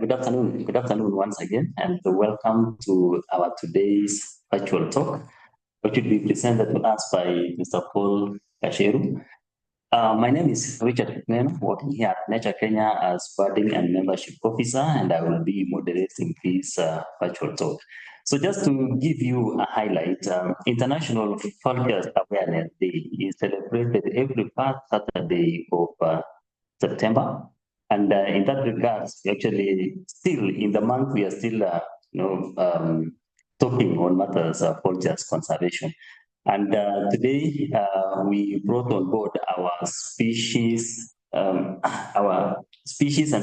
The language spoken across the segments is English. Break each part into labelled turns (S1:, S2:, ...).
S1: Good afternoon. Good afternoon once again, and welcome to our today's virtual talk, which will be presented to us by Mr. Paul Gacheru. My name is Richard Mcmahon, working here at Nature Kenya as Budding and Membership Officer, and I will be moderating this virtual talk. So just to give you a highlight, International Vultures Awareness Day is celebrated every first Saturday of September. And in that regards, actually, still in the month, we are still, talking on matters of vultures conservation. And today, we brought on board our species and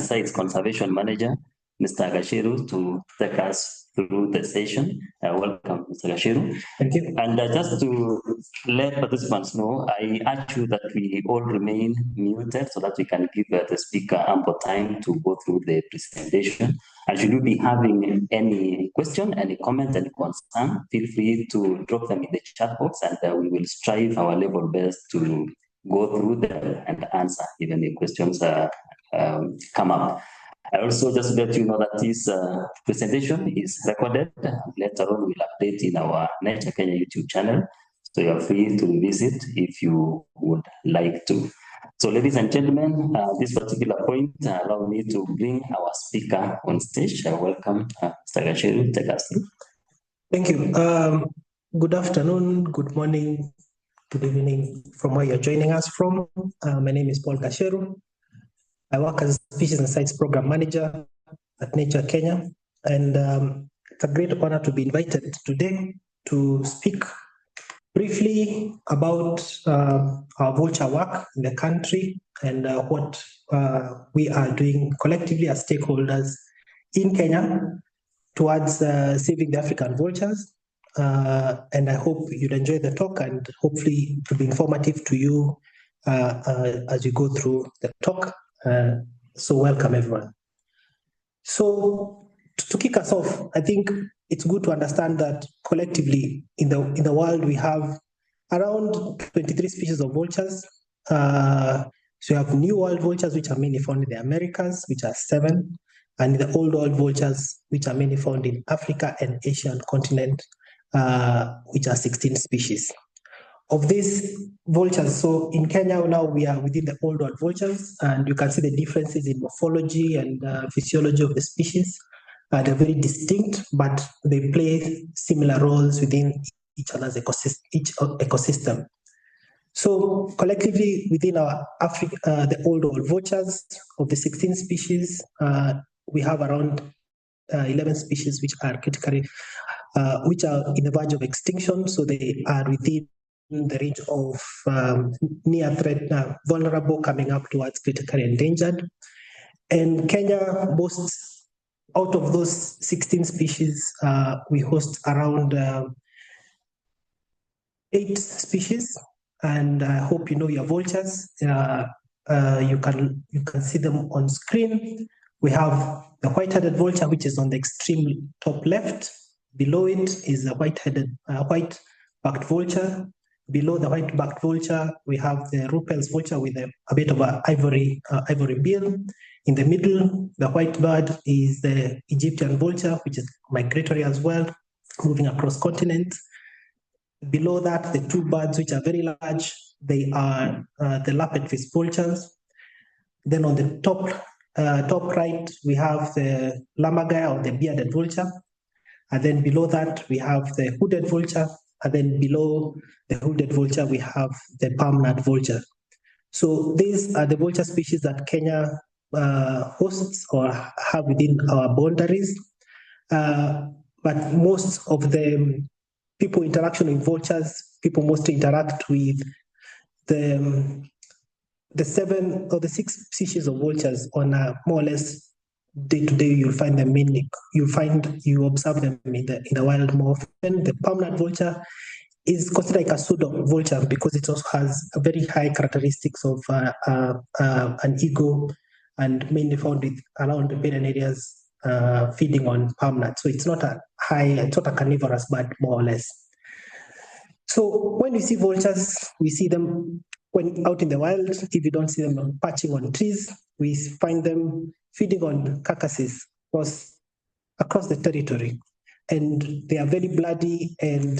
S1: sites conservation manager, Mr. Gacheru, to take us through the session. Welcome, Mr. Gacheru.
S2: Thank you.
S1: And just to let participants know, I urge you that we all remain muted so that we can give the speaker ample time to go through the presentation. And should you be having any question, any comment, any concern, feel free to drop them in the chat box, and we will strive our level best to go through them and answer even the questions come up. I also just let you know that this presentation is recorded. Later on, we'll update in our Nature Kenya YouTube channel. So you're free to visit if you would like to. So ladies and gentlemen, this particular point allow me to bring our speaker on stage. Welcome, Mr. Gacheru, take us through.
S2: Thank you. Good afternoon, good morning, good evening from where you're joining us from. My name is Paul Gacheru. I work as a Species and Sites Program Manager at Nature Kenya, and it's a great honor to be invited today to speak briefly about our vulture work in the country and what we are doing collectively as stakeholders in Kenya towards saving the African vultures. And I hope you'd enjoy the talk, and hopefully it will be informative to you as you go through the talk. So welcome everyone. So to kick us off, I think it's good to understand that collectively in the world we have around 23 species of vultures. So you have New World vultures, which are mainly found in the Americas, which are 7, and the Old World vultures, which are mainly found in Africa and Asian continent, which are 16 species. Of these vultures, so in Kenya now we are within the Old World vultures, and you can see the differences in morphology and physiology of the species. They're very distinct, but they play similar roles within each other's ecosystem. So collectively within our the Old World vultures, of the 16 species, we have around 11 species which are critically, which are in the verge of extinction. So they are within the range of near threat, vulnerable, coming up towards critically endangered. And Kenya boasts, out of those 16 species, we host around 8 species, and I hope you know your vultures. You can see them on screen. We have the white-headed vulture, which is on the extreme top left. Below it is a white-backed vulture. Below the white-backed vulture, we have the Ruppel's vulture with a bit of an ivory bill. In the middle, the white bird is the Egyptian vulture, which is migratory as well, moving across continents. Below that, the 2 birds, which are very large, they are the lappet-faced vultures. Then on the top right, we have the lammergeier, or the bearded vulture. And then below that, we have the hooded vulture. And then below the hooded vulture, we have the palm-nut vulture. So these are the vulture species that Kenya hosts or have within our boundaries. But most of the people interaction with vultures, people mostly interact with the 7 or the 6 species of vultures on a more or less day-to-day. You'll find them mainly, you observe them in the wild more often. The palm-nut vulture is considered like a pseudo vulture because it also has a very high characteristics of an ego, and mainly found around the barren areas, feeding on palm nuts. So it's not a carnivorous bird, more or less. So when we see vultures, we see them when out in the wild. If you don't see them perching on trees, we find them feeding on carcasses across the territory, and they are very bloody and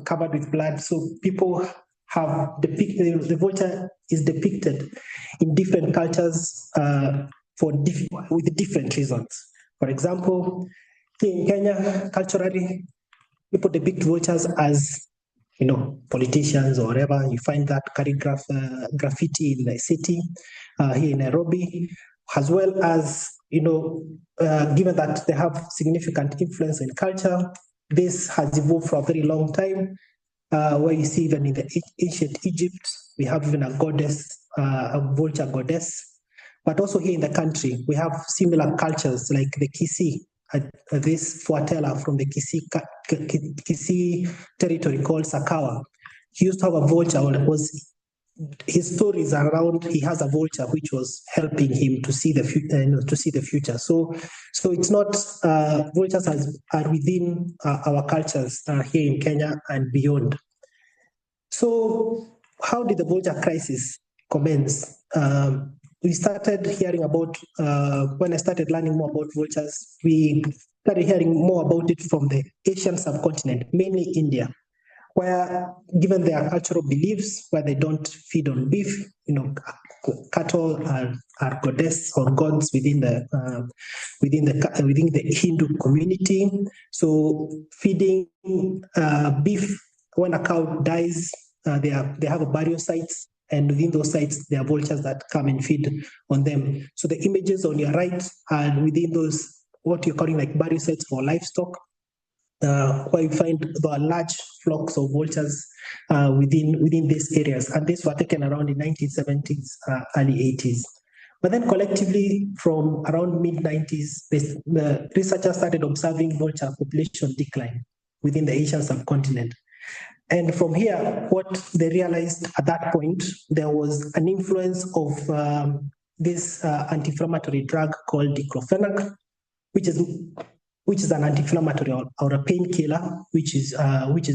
S2: covered with blood. So people have depicted the vulture is depicted in different cultures with different reasons. For example, here in Kenya, culturally, people depict vultures as politicians or whatever. You find that graffiti in the city here in Nairobi, as well as given that they have significant influence in culture. This has evolved for a very long time, where you see even in the ancient Egypt, we have even a goddess, a vulture goddess. But also here in the country, we have similar cultures like the Kisii, this foreteller from the Kisii territory called Sakawa. He used to have a vulture. His stories are around. He has a vulture which was helping him to see the future. So it's not vultures are within our cultures here in Kenya and beyond. So how did the vulture crisis commence? We started hearing about, when I started learning more about vultures, we started hearing more about it from the Asian subcontinent, mainly India, where, given their cultural beliefs, where they don't feed on beef, cattle are goddess or gods within the Hindu community. So feeding beef, when a cow dies, they have a burial sites, and within those sites, there are vultures that come and feed on them. So the images on your right are within those, what you're calling like burial sites for livestock, where you find the large flocks of vultures within these areas. And these were taken around the 1970s, early 80s. But then collectively, from around mid-90s, the researchers started observing vulture population decline within the Asian subcontinent. And from here, what they realized at that point, there was an influence of this anti-inflammatory drug called diclofenac, which is an anti-inflammatory or a painkiller, which is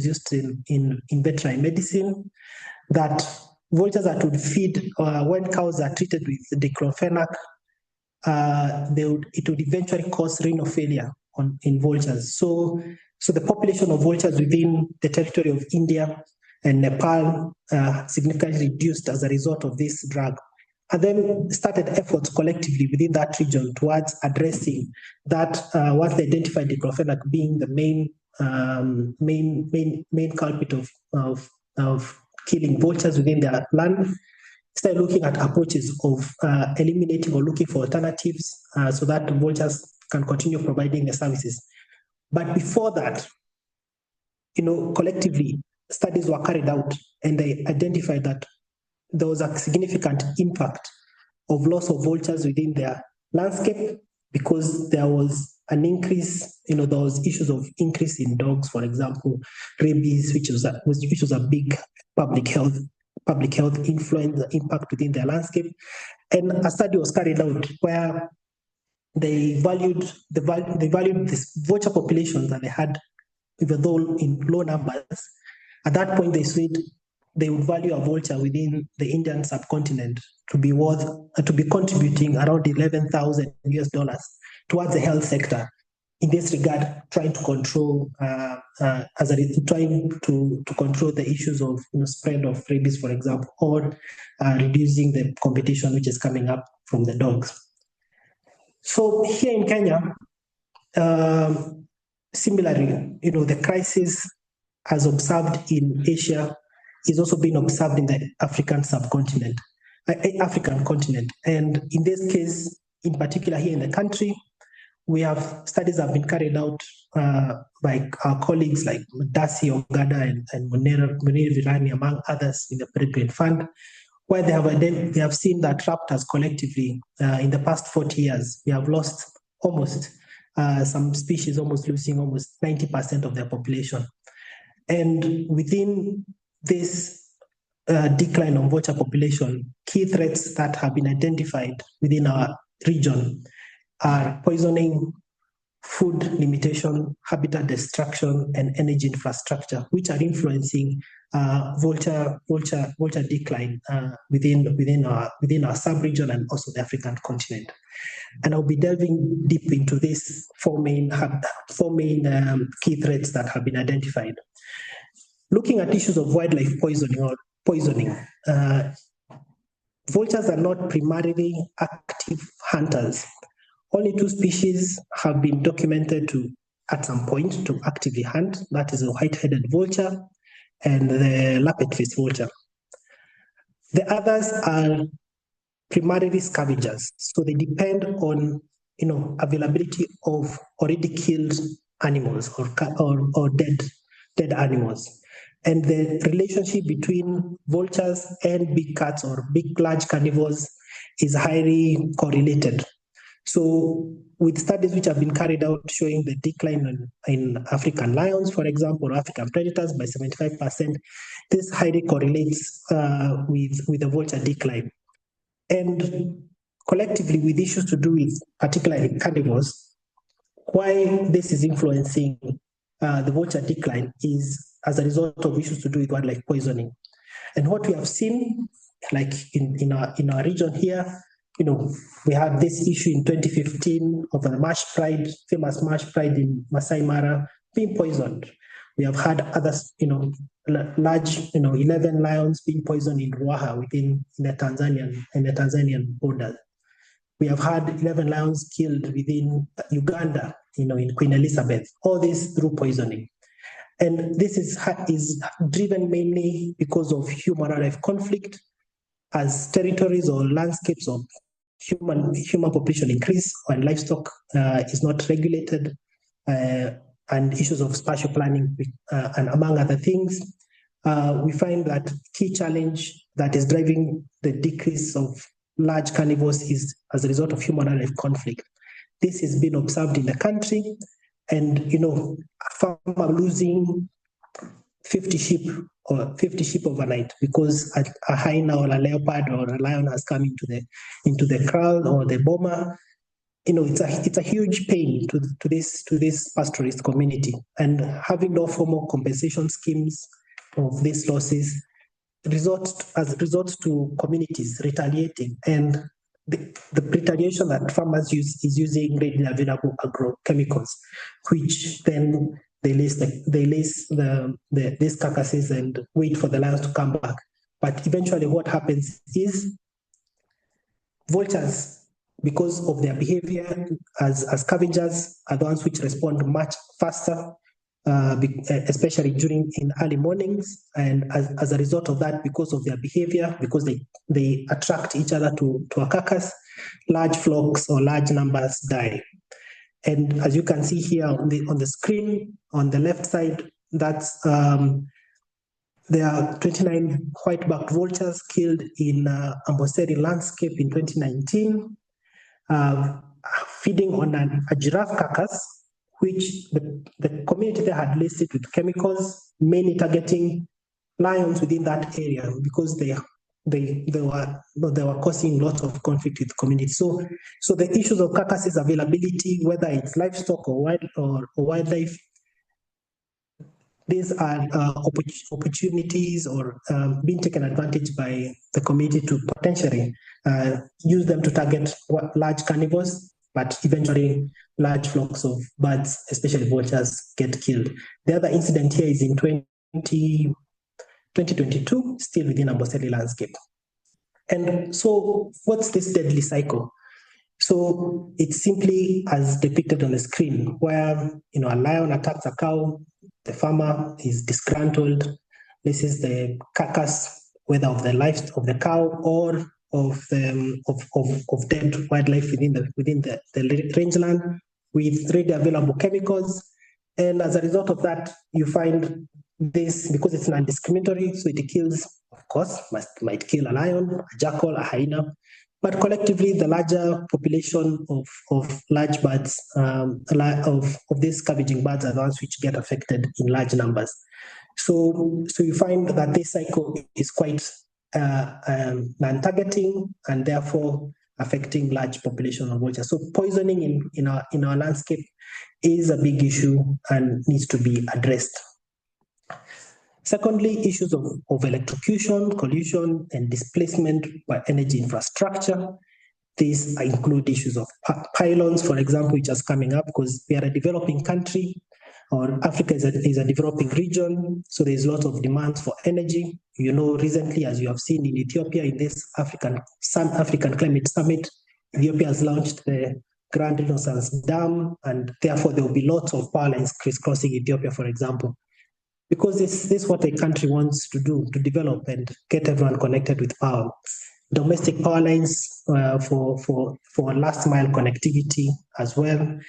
S2: used in veterinary medicine. That vultures that would feed when cows are treated with diclofenac, it would eventually cause renal failure in vultures. So the population of vultures within the territory of India and Nepal significantly reduced as a result of this drug. And then started efforts collectively within that region towards addressing that. Once they identified diclofenac being the main culprit of killing vultures within their land, started looking at approaches of eliminating or looking for alternatives so that vultures can continue providing the services. But before that, collectively, studies were carried out, and they identified that there was a significant impact of loss of vultures within their landscape, because there was an increase, there was issues of increase in dogs, for example, rabies, which was a big public health influence impact within their landscape. And a study was carried out where they valued this vulture population that they had, even though in low numbers. At that point, they said they would value a vulture within the Indian subcontinent to be contributing around $11,000 towards the health sector. In this regard, trying to control control the issues of spread of rabies, for example, or reducing the competition which is coming up from the dogs. So here in Kenya, similarly, the crisis as observed in Asia is also being observed in the African continent. And in this case, in particular here in the country, we have studies that have been carried out by our colleagues like Dasi Ogada and Munir Virani, among others, in the Peregrine Fund, where they have seen that raptors collectively in the past 40 years, we have lost almost some species losing almost 90% of their population. And within this decline of vulture population, key threats that have been identified within our region are poisoning, food limitation, habitat destruction, and energy infrastructure, which are influencing vulture decline within our sub-region and also the African continent. And I'll be delving deep into these four main key threats that have been identified. Looking at issues of wildlife poisoning, vultures are not primarily active hunters. Only 2 species have been documented to, at some point, to actively hunt. That is the white-headed vulture and the lappet-faced vulture. The others are primarily scavengers, so they depend on availability of already killed animals or dead animals. And the relationship between vultures and big cats or large carnivores is highly correlated. So with studies which have been carried out showing the decline in African lions, for example, or African predators by 75%, this highly correlates with the vulture decline. And collectively, with issues to do with particularly carnivores, why this is influencing the vulture decline is as a result of issues to do with wildlife poisoning. And what we have seen, like in our region here, we had this issue in 2015 of the famous marsh pride in Masai Mara being poisoned. We have had others, large, 11 lions being poisoned in Ruaha within the Tanzanian border. We have had 11 lions killed within Uganda, in Queen Elizabeth. All this through poisoning. And this is driven mainly because of human-wildlife conflict, as territories or landscapes of human population increase when livestock is not regulated, and issues of spatial planning, and among other things. We find that key challenge that is driving the decrease of large carnivores is as a result of human-wildlife conflict. This has been observed in the country, and a farmer losing 50 sheep overnight because a hyena or a leopard or a lion has come into the kraal or the boma. It's a huge pain to this pastoralist community, and having no formal compensation schemes of these losses results to communities retaliating, and the retaliation that farmers use is using readily available agrochemicals, which then they lace these carcasses and wait for the lions to come back. But eventually what happens is vultures, because of their behavior as scavengers, are the ones which respond much faster, especially in early mornings. And as a result of that, because of their behavior, because they attract each other to a carcass, large flocks or large numbers die. And as you can see here on the screen, on the left side, that's there are 29 white-backed vultures killed in Amboseli landscape in 2019, feeding on a giraffe carcass, which the community there had listed with chemicals, mainly targeting lions within that area because they were causing lots of conflict with communities. So the issues of carcasses availability, whether it's livestock or wildlife, these are opportunities or being taken advantage by the community to potentially use them to target large carnivores, but eventually large flocks of birds, especially vultures, get killed. The other incident here is in 2022, still within Amboseli landscape. And so what's this deadly cycle? So it's simply as depicted on the screen, where a lion attacks a cow, the farmer is disgruntled. This is the carcass, whether of the cow or of dead wildlife within the rangeland with readily available chemicals. And as a result of that, you find this, because it's non-discriminatory, so it kills, of course, might kill a lion, a jackal, a hyena, but collectively the larger population of large birds, of these scavenging birds, are the ones which get affected in large numbers. So you find that this cycle is quite non-targeting and therefore affecting large population of vultures. So poisoning in our landscape is a big issue and needs to be addressed. Secondly, issues of electrocution, collision, and displacement by energy infrastructure. these include issues of pylons, for example, which is coming up because we are a developing country, or Africa is a developing region, so there's a lot of demands for energy. You know, recently, as you have seen in Ethiopia, in this African Climate Summit, Ethiopia has launched the Grand Renaissance Dam, and therefore there will be lots of power lines crisscrossing Ethiopia, for example. Because this is what a country wants to do, to develop and get everyone connected with power. Domestic power lines for last mile connectivity as well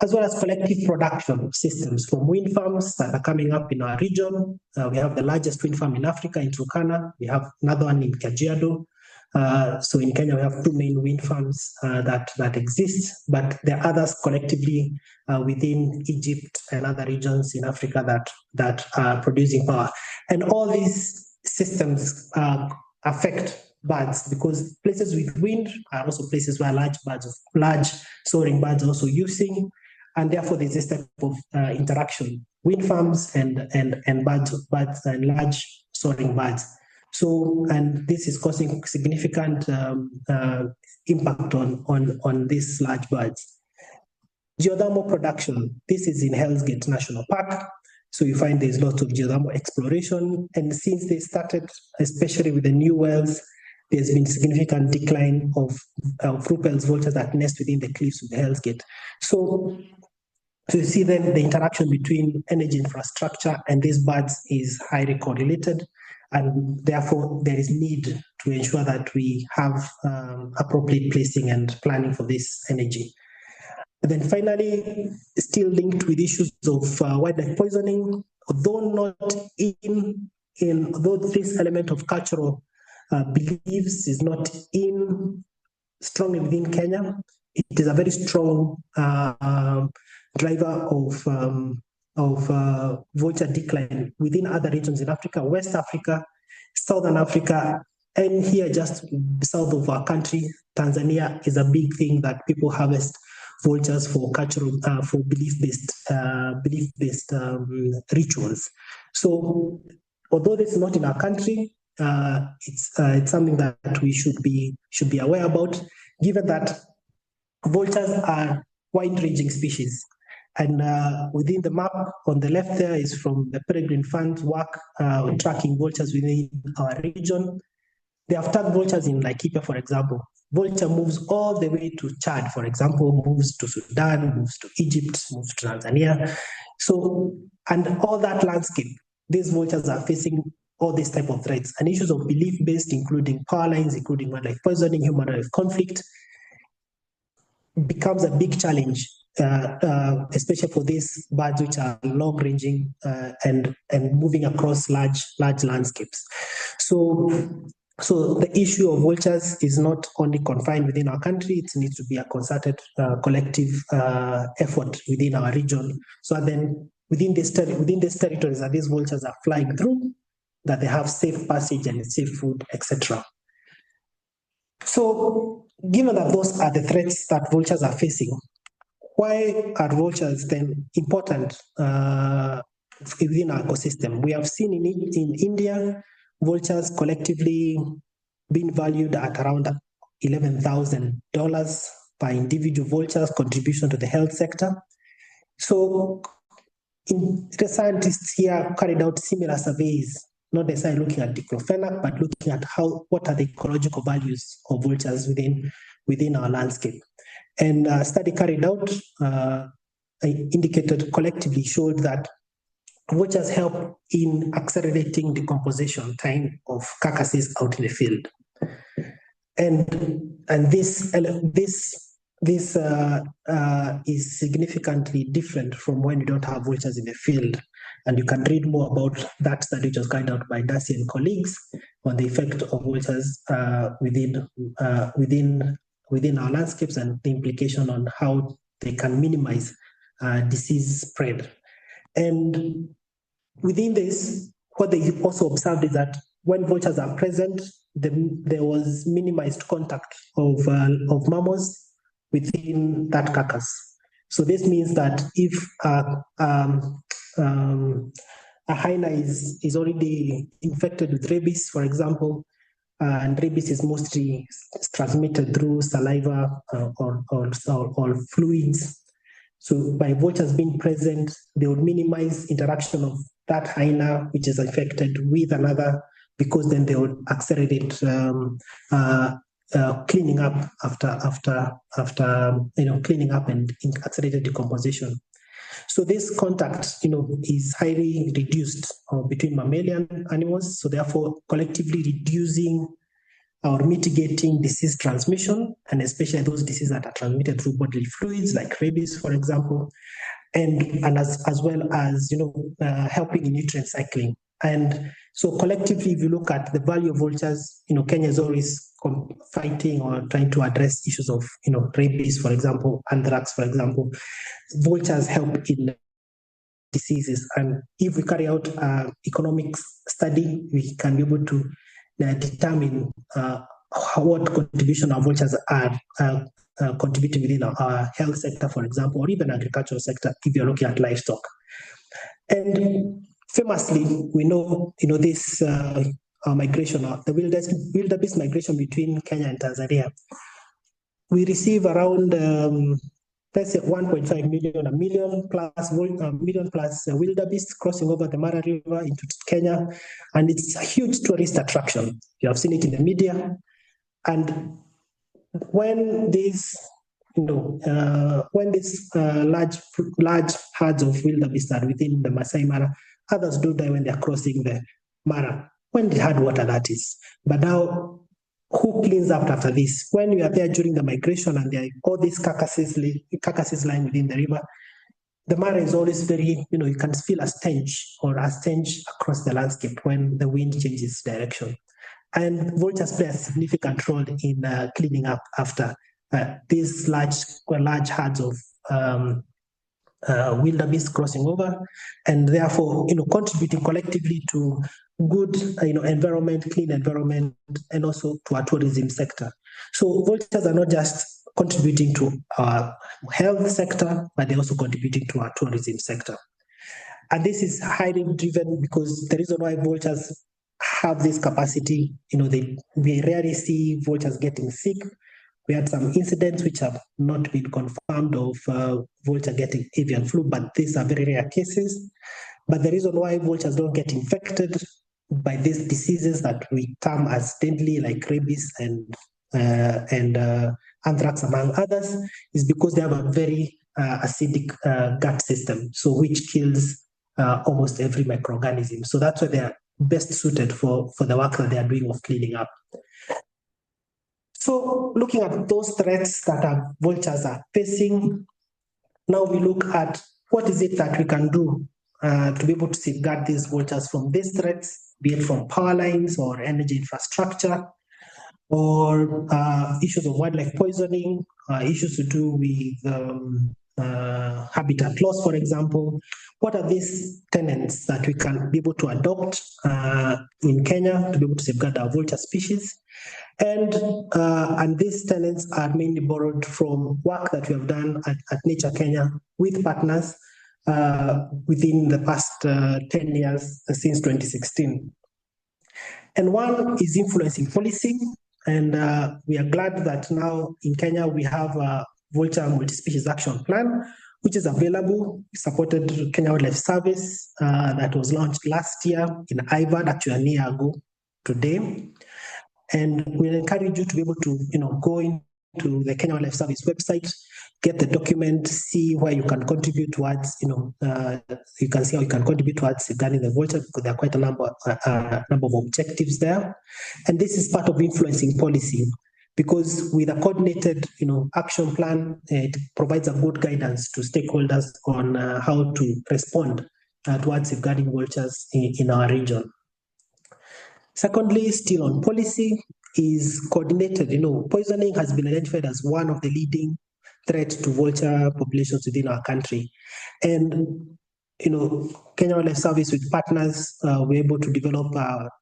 S2: as collective production systems from wind farms that are coming up in our region. We have the largest wind farm in Africa in Turkana. We have another one in Kajiado. So in Kenya, we have two main wind farms that exist, but there are others collectively within Egypt and other regions in Africa that are producing power. And all these systems affect birds, because places with wind are also places where large soaring birds are also using, and therefore there's this type of interaction: wind farms and birds and large soaring birds. So, and this is causing significant impact on these large birds. Geothermal production. This is in Hell's Gate National Park. So you find there's lots of geothermal exploration, and since they started, especially with the new wells, there's been significant decline of Rupel's vultures that nest within the cliffs of the Hell's Gate. So you see then the interaction between energy infrastructure and these birds is highly correlated, and therefore there is need to ensure that we have appropriate placing and planning for this energy. And then finally, still linked with issues of wildlife poisoning, although this element of cultural beliefs is not strongly within Kenya, it is a very strong driver of vulture decline within other regions in Africa, West Africa, Southern Africa, and here just south of our country, Tanzania is a big thing that people harvest vultures for cultural, for belief-based rituals. So, although this is not in our country, it's something that we should be aware about, given that vultures are wide-ranging species. And within the map on the left there is from the Peregrine Fund's work on tracking vultures within our region. They have tagged vultures in Laikipia, for example. Vulture moves all the way to Chad, for example, moves to Sudan, moves to Egypt, moves to Tanzania. So, and all that landscape, these vultures are facing all these type of threats and issues of belief-based, including power lines, including wildlife poisoning, human-wildlife conflict, becomes a big challenge, especially for these birds which are long-ranging and moving across large landscapes. So the issue of vultures is not only confined within our country; it needs to be a concerted, collective effort within our region. So then, within these territories that these vultures are flying through, that they have safe passage and safe food, etc. So, given that those are the threats that vultures are facing, why are vultures then important within our ecosystem? We have seen in India, vultures collectively being valued at around $11,000 per individual vulture's contribution to the health sector. So the scientists here carried out similar surveys, not necessarily looking at diclofenac, but looking at what are the ecological values of vultures within our landscape. And a study carried out indicated collectively showed that vultures help in accelerating decomposition time of carcasses out in the field, and this is significantly different from when you don't have vultures in the field. And you can read more about that study, which was carried out by Darcy and colleagues, on the effect of vultures within our landscapes and the implication on how they can minimize disease spread. And within this, what they also observed is that when vultures are present, there was minimized contact of mammals within that carcass. So this means that if a hyena is already infected with rabies, for example, and rabies is mostly transmitted through saliva or fluids. So by vultures being present, they would minimize interaction of that hyena which is infected with another, because then they would accelerate cleaning up after cleaning up and accelerated decomposition. So this contact, is highly reduced between mammalian animals. So therefore, collectively reducing or mitigating disease transmission, and especially those diseases that are transmitted through bodily fluids, like rabies, for example, and as well as helping in nutrient cycling. And so collectively, if you look at the value of vultures, Kenya is always fighting or trying to address issues of rabies, for example, anthrax, for example. Vultures help in diseases, and if we carry out economics study, we can be able to determine what contribution our vultures are contributing within our health sector, for example, or even agricultural sector, if you're looking at livestock. And famously, we know, this migration, the wildebeest migration between Kenya and Tanzania. We receive around, let's say 1.5 million, a million plus wildebeest crossing over the Mara River into Kenya, and it's a huge tourist attraction. You have seen it in the media, and when these large herds of wildebeest are within the Masai Mara, others do die when they are crossing the Mara, when the hard water that is. But now, who cleans up after this? When you are there during the migration and there are all these carcasses lying within the river, the Mara is always very, you can feel a stench across the landscape when the wind changes direction. And vultures play a significant role in cleaning up after these large herds of wildebeest crossing over, and therefore, contributing collectively to good, environment, clean environment, and also to our tourism sector. So vultures are not just contributing to our health sector, but they're also contributing to our tourism sector. And this is highly driven because the reason why vultures have this capacity, we rarely see vultures getting sick. We had some incidents which have not been confirmed of vulture getting avian flu, but these are very rare cases. But the reason why vultures don't get infected by these diseases that we term as deadly, like rabies and anthrax, among others, is because they have a very acidic gut system, so which kills almost every microorganism. So that's why they are best suited for the work that they are doing of cleaning up. So looking at those threats that our vultures are facing, now we look at what is it that we can do to be able to safeguard these vultures from these threats, be it from power lines or energy infrastructure, or issues of wildlife poisoning, issues to do with habitat loss, for example. What are these tenets that we can be able to adopt in Kenya to be able to safeguard our vulture species? And these tenets are mainly borrowed from work that we have done at Nature Kenya with partners within the past 10 years since 2016. And one is influencing policy. And we are glad that now in Kenya we have a Vulture Multi-Species Action Plan, which is available, supported Kenya Wildlife Service, that was launched last year in IVAD, actually a year ago today. And we'll encourage you to be able to, go into the Kenya Wildlife Service website, get the document, see where you can contribute towards, you can see how you can contribute towards safeguarding the vulture, because there are quite a number of objectives there. And this is part of influencing policy, because with a coordinated, action plan, it provides a good guidance to stakeholders on how to respond towards safeguarding vultures in our region. Secondly, still on policy, is coordinated. Poisoning has been identified as one of the leading threats to vulture populations within our country. And, Kenya Wildlife Service with partners, we're able to develop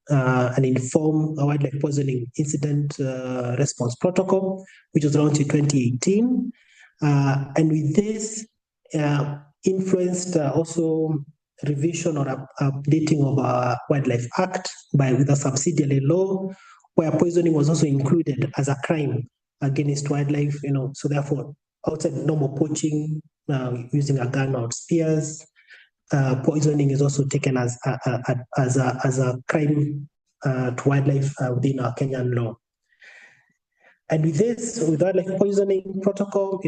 S2: an informed wildlife poisoning incident response protocol, which was launched in 2018. And with this, influenced also revision or updating of our Wildlife Act with a subsidiary law where poisoning was also included as a crime against wildlife, so therefore outside normal poaching, using a gun or spears, poisoning is also taken as a crime to wildlife within our Kenyan law. And with this, with wildlife poisoning protocol,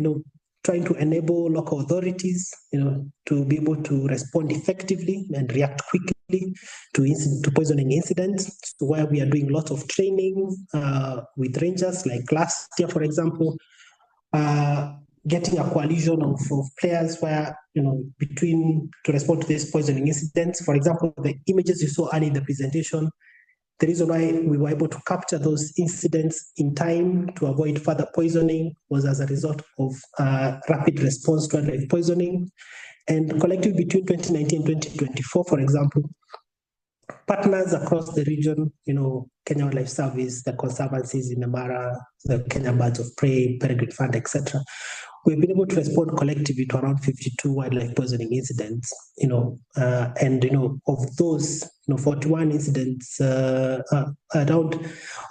S2: trying to enable local authorities, to be able to respond effectively and react quickly to poisoning incidents. So where we are doing lots of training with rangers, like last year, for example, getting a coalition of players where, to respond to these poisoning incidents. For example, the images you saw earlier in the presentation, the reason why we were able to capture those incidents in time to avoid further poisoning was as a result of rapid response to wildlife poisoning. And collectively between 2019 and 2024, for example, partners across the region, Kenya Wildlife Service, the conservancies in the Mara, the Kenya Birds of Prey, Peregrine Fund, etc., we've been able to respond collectively to around 52 wildlife poisoning incidents, and, of those, 41 incidents, around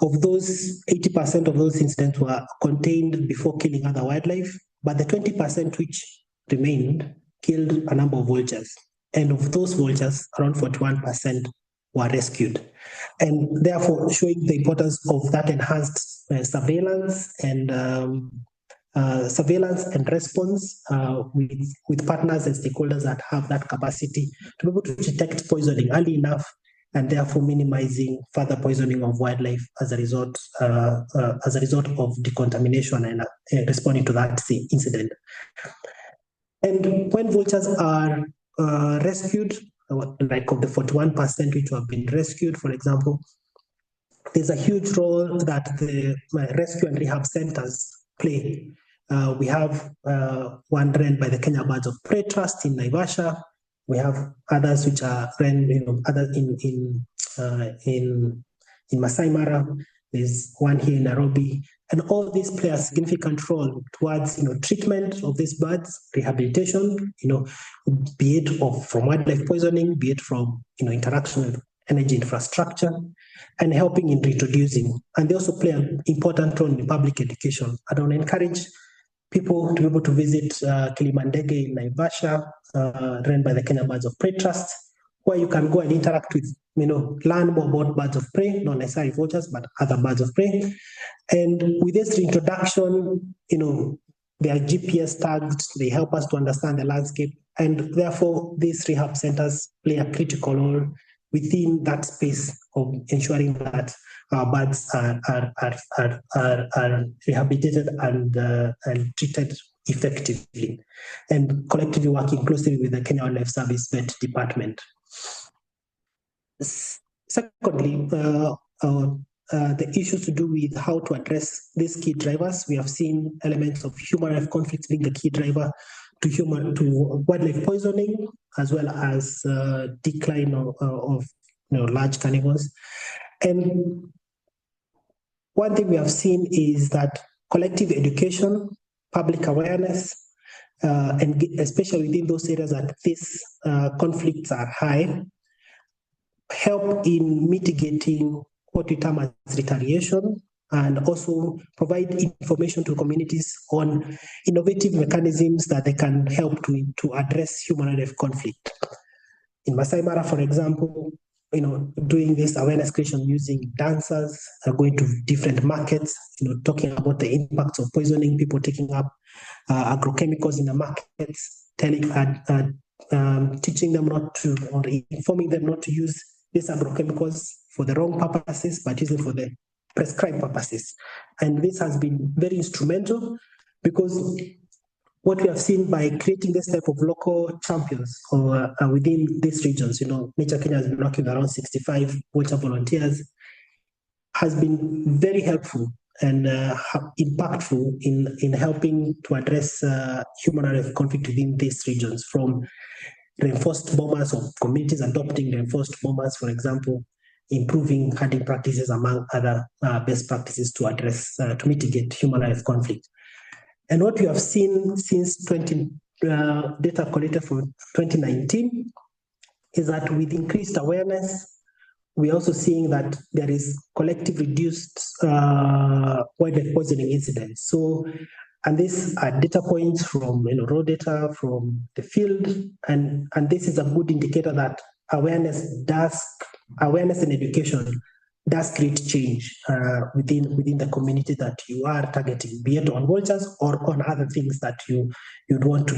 S2: of those, 80% of those incidents were contained before killing other wildlife, but the 20% which remained killed a number of vultures. And of those vultures, around 41% were rescued. And therefore showing the importance of that enhanced surveillance and response with partners and stakeholders that have that capacity to be able to detect poisoning early enough, and therefore minimizing further poisoning of wildlife as a result of decontamination and responding to that incident. And when vultures are rescued, like of the 41% which have been rescued, for example, there's a huge role that the rescue and rehab centers play. We have one run by the Kenya Birds of Prey Trust in Naivasha. We have others which are run, others in Masai Mara. There's one here in Nairobi, and all these play a significant role towards, treatment of these birds, rehabilitation, be it from wildlife poisoning, be it from, interaction with energy infrastructure, and helping in reintroducing. And they also play an important role in public education. I don't encourage people to be able to visit Kilimandege in Naivasha, run by the Kenya Birds of Prey Trust, where you can go and interact with, learn more about birds of prey, not necessarily vultures, but other birds of prey. And with this reintroduction, they are GPS tagged, they help us to understand the landscape, and therefore these rehab centers play a critical role within that space of ensuring that our birds are rehabilitated and treated effectively, and collectively working closely with the Kenya Wildlife Service Vet Department. Secondly, the issues to do with how to address these key drivers. We have seen elements of human-life conflicts being the key driver to wildlife poisoning, as well as decline of large carnivores. And one thing we have seen is that collective education, public awareness, and especially within those areas that these conflicts are high, help in mitigating what we term as retaliation, and also provide information to communities on innovative mechanisms that they can help to address human-wildlife conflict. In Masai Mara, for example, doing this awareness creation using dancers, going to different markets, talking about the impacts of poisoning, people taking up agrochemicals in the markets, teaching them not to, or informing them not to use these agrochemicals for the wrong purposes, but use it for the prescribed purposes. And this has been very instrumental, because what we have seen by creating this type of local champions or within these regions, Nature Kenya has been working around 65 Vulture volunteers, has been very helpful and impactful in helping to address human-wildlife conflict within these regions, from reinforced bombers of communities adopting reinforced bombers, for example, improving hunting practices, among other best practices to address, to mitigate human-wildlife conflict. And what we have seen since data collected from 2019 is that with increased awareness, we're also seeing that there is collective reduced wildlife poisoning incidents. So, and these are data points from raw data from the field, and this is a good indicator that awareness and education does create change within the community that you are targeting, be it on vultures or on other things that you'd want to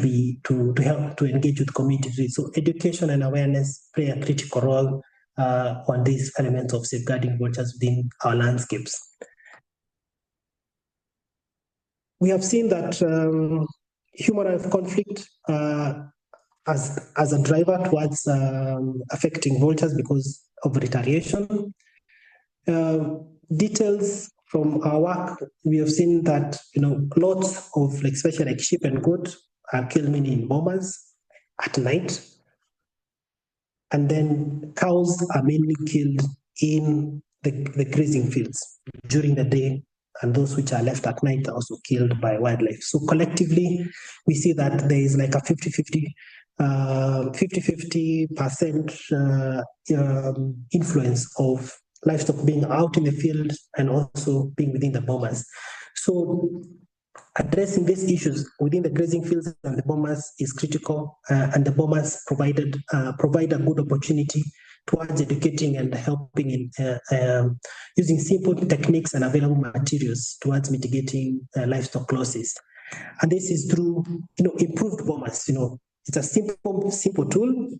S2: help to engage with communities. So education and awareness play a critical role on these elements of safeguarding vultures within our landscapes. We have seen that human-wildlife conflict as a driver towards affecting vultures because of retaliation. Details from our work, we have seen that lots of especially like sheep and goat are killed mainly in bomas at night, and then cows are mainly killed in the grazing fields during the day, and those which are left at night are also killed by wildlife. So collectively, we see that there is like a 50-50% influence of livestock being out in the field and also being within the bomas. So addressing these issues within the grazing fields and the bomas is critical, and the bomas provide a good opportunity towards educating and helping in using simple techniques and available materials towards mitigating livestock losses. And this is through improved bomas. It's a simple tool.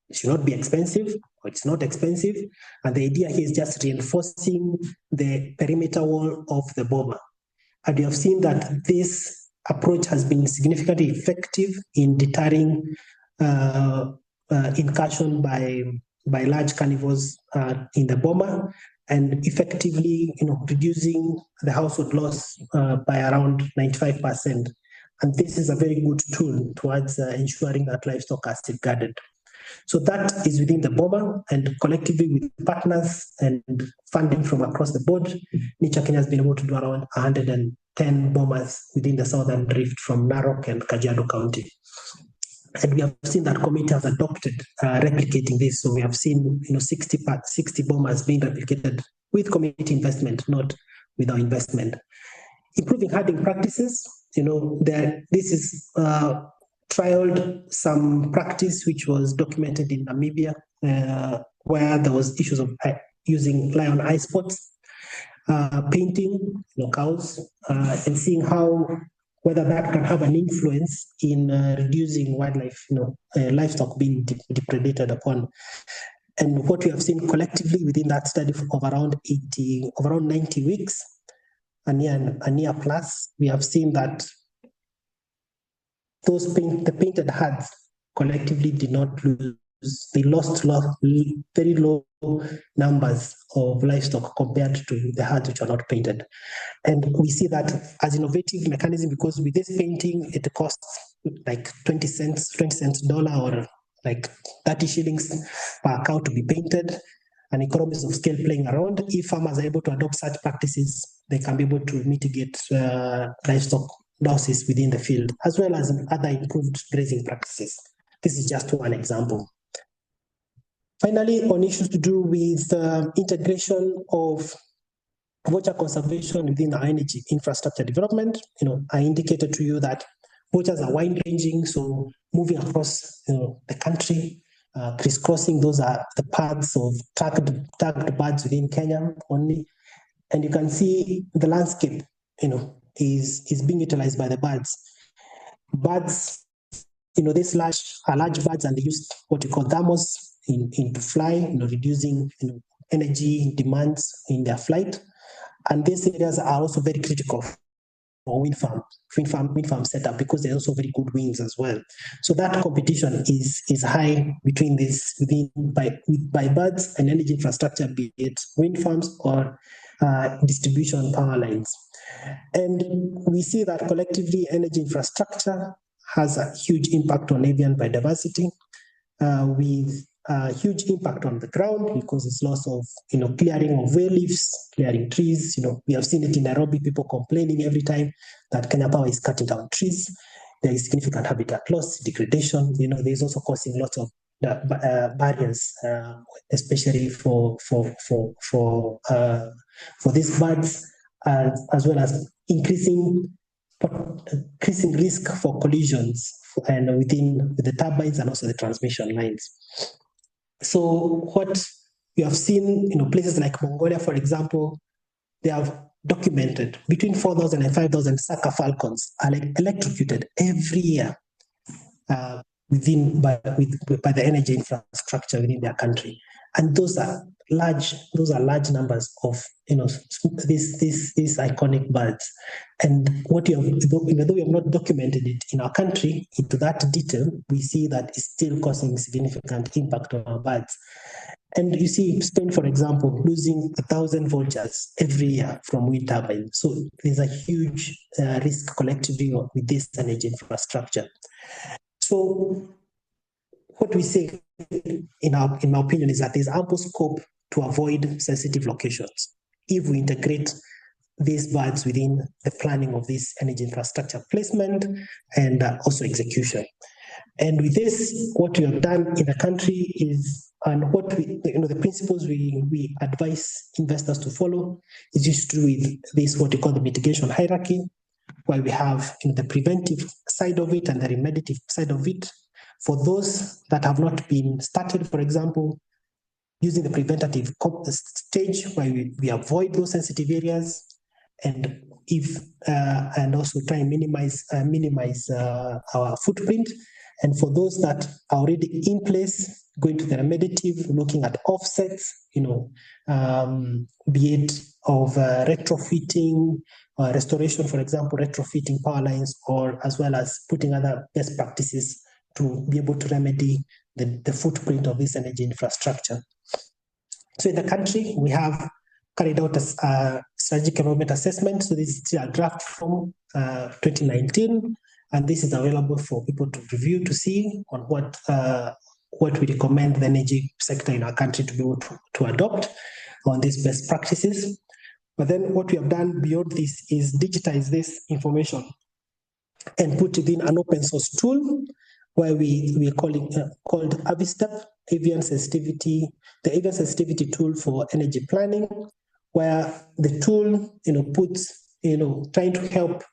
S2: It should not be expensive, or it's not expensive. And the idea here is just reinforcing the perimeter wall of the boma. And we have seen that this approach has been significantly effective in deterring incursion by large carnivores in the boma, and effectively reducing the household loss by around 95%. And this is a very good tool towards ensuring that livestock are safeguarded. So that is within the boma, and collectively with partners and funding from across the board, Nature Kenya has been able to do around 110 bomas within the southern rift from Narok and Kajiado County. And we have seen that community has adopted replicating this. So we have seen 60 bomas being replicated with community investment, not without investment. Improving herding practices, this is trialed some practice which was documented in Namibia, where there was issues of using lion eye spots, painting cows, and seeing whether that can have an influence in reducing wildlife, livestock being depredated upon. And what we have seen collectively within that study of around 90 weeks, a year plus, we have seen that the painted herds collectively did not lose. They lost very low numbers of livestock compared to the herds which are not painted. And we see that as innovative mechanism, because with this painting, it costs like 20 cents dollar, or like 30 shillings per cow to be painted, and economies of scale playing around. If farmers are able to adopt such practices, they can be able to mitigate livestock losses within the field, as well as other improved grazing practices. This is just one example. Finally, on issues to do with integration of vulture conservation within our energy infrastructure development, I indicated to you that vultures are wide-ranging, so moving across the country, crisscrossing, those are the paths of tagged birds within Kenya only. And you can see the landscape, is being utilized by the birds. Birds, these are large birds, and they use what we call thermals to fly, reducing energy demands in their flight. And these areas are also very critical for wind farm setup, because they're also very good winds as well. So that competition is high between by birds and energy infrastructure, be it wind farms or distribution power lines. And we see that collectively energy infrastructure has a huge impact on avian biodiversity, with a huge impact on the ground, because it's loss of clearing of way leaves, clearing trees. We have seen it in Nairobi, people complaining every time that Kenya Power is cutting down trees. There is significant habitat loss, degradation. There's also causing lots of barriers, especially for these birds, as well as increasing risk for collisions and with the turbines and also the transmission lines. So what we have seen, places like Mongolia, for example, they have documented between 4,000 and 5,000 Saka falcons are electrocuted every year by the energy infrastructure within their country, and those are large numbers of these iconic birds. And even though we have not documented it in our country into that detail, we see that it's still causing significant impact on our birds. And you see Spain, for example, losing 1,000 vultures every year from wind turbines. So there's a huge risk collectively with this energy infrastructure. So what we say, in my opinion, is that there's ample scope to avoid sensitive locations if we integrate these birds within the planning of this energy infrastructure placement and also execution. And with this, what we have done in the country is, and what the principles we advise investors to follow is just to do with this, what we call the mitigation hierarchy, where we have the preventive side of it and the remediative side of it. For those that have not been started, for example, using the preventative stage, where we avoid those sensitive areas, and also try and minimize our footprint. And for those that are already in place, going to the remediative, looking at offsets, be it of retrofitting, restoration, for example, retrofitting power lines, or as well as putting other best practices to be able to remedy the footprint of this energy infrastructure. So in the country, we have carried out a strategic environment assessment. So this is still a draft from 2019, and this is available for people to review to see on what we recommend the energy sector in our country to be able to adopt on these best practices. But then what we have done beyond this is digitize this information and put it in an open source tool where we are called AVISTEP, Avian Sensitivity, the Avian Sensitivity Tool for Energy Planning, where the tool puts trying to help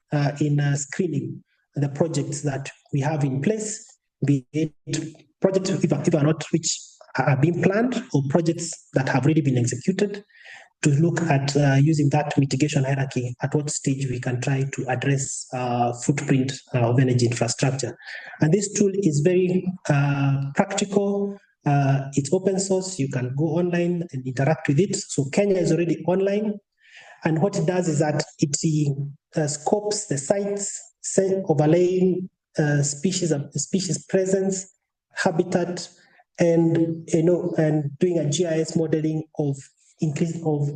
S2: in screening the projects that we have in place, be it projects if are not which are being planned, or projects that have already been executed, to look at using that mitigation hierarchy, at what stage we can try to address footprint of energy infrastructure. And this tool is very practical. It's open source. You can go online and interact with it. So Kenya is already online. And what it does is that it scopes the sites, overlaying species presence, habitat, and doing a GIS modeling of increase of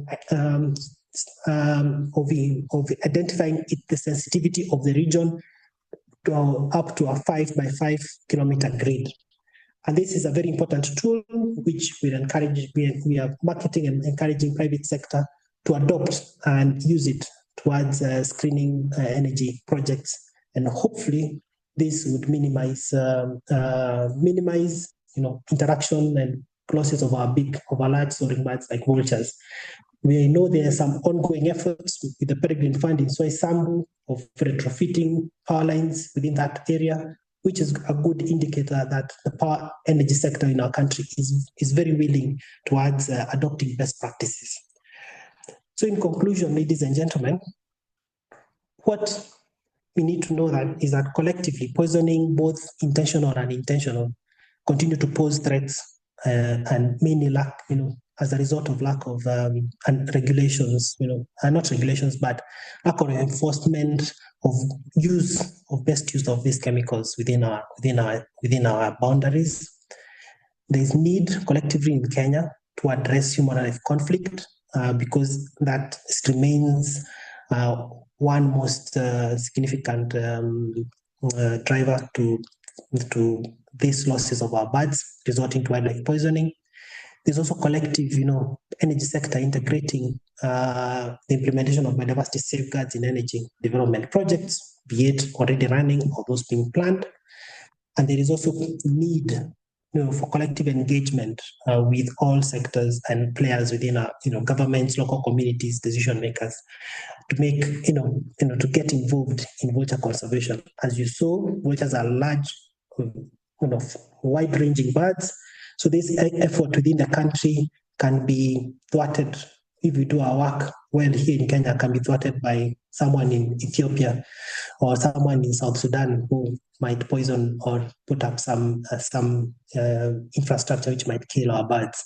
S2: identifying the sensitivity of the region up to a 5 by 5 kilometer grid. And this is a very important tool which we are marketing and encouraging private sector to adopt and use it towards screening energy projects. And hopefully this would minimize interaction and losses of our large soaring birds like vultures. We know there are some ongoing efforts with the Peregrine Fund in Soy Sambu of retrofitting power lines within that area, which is a good indicator that the power energy sector in our country is very willing towards adopting best practices. So in conclusion, ladies and gentlemen, what we need to know is that collectively poisoning, both intentional and unintentional, continue to pose threats and mainly lack, as a result of lack of and regulations, not regulations, but lack of enforcement of best use of these chemicals within our boundaries. There is need collectively in Kenya to address human life conflict because that remains one most significant driver to these losses of our birds, resulting to wildlife poisoning. There's also collective, energy sector integrating the implementation of biodiversity safeguards in energy development projects, be it already running or those being planned. And there is also need for collective engagement with all sectors and players within our, governments, local communities, decision makers, to make, to get involved in vulture conservation. As you saw, vultures are large, wide-ranging birds. So this effort within the country can be thwarted if we do our work well here in Kenya, can be thwarted by someone in Ethiopia or someone in South Sudan who might poison or put up some infrastructure which might kill our birds.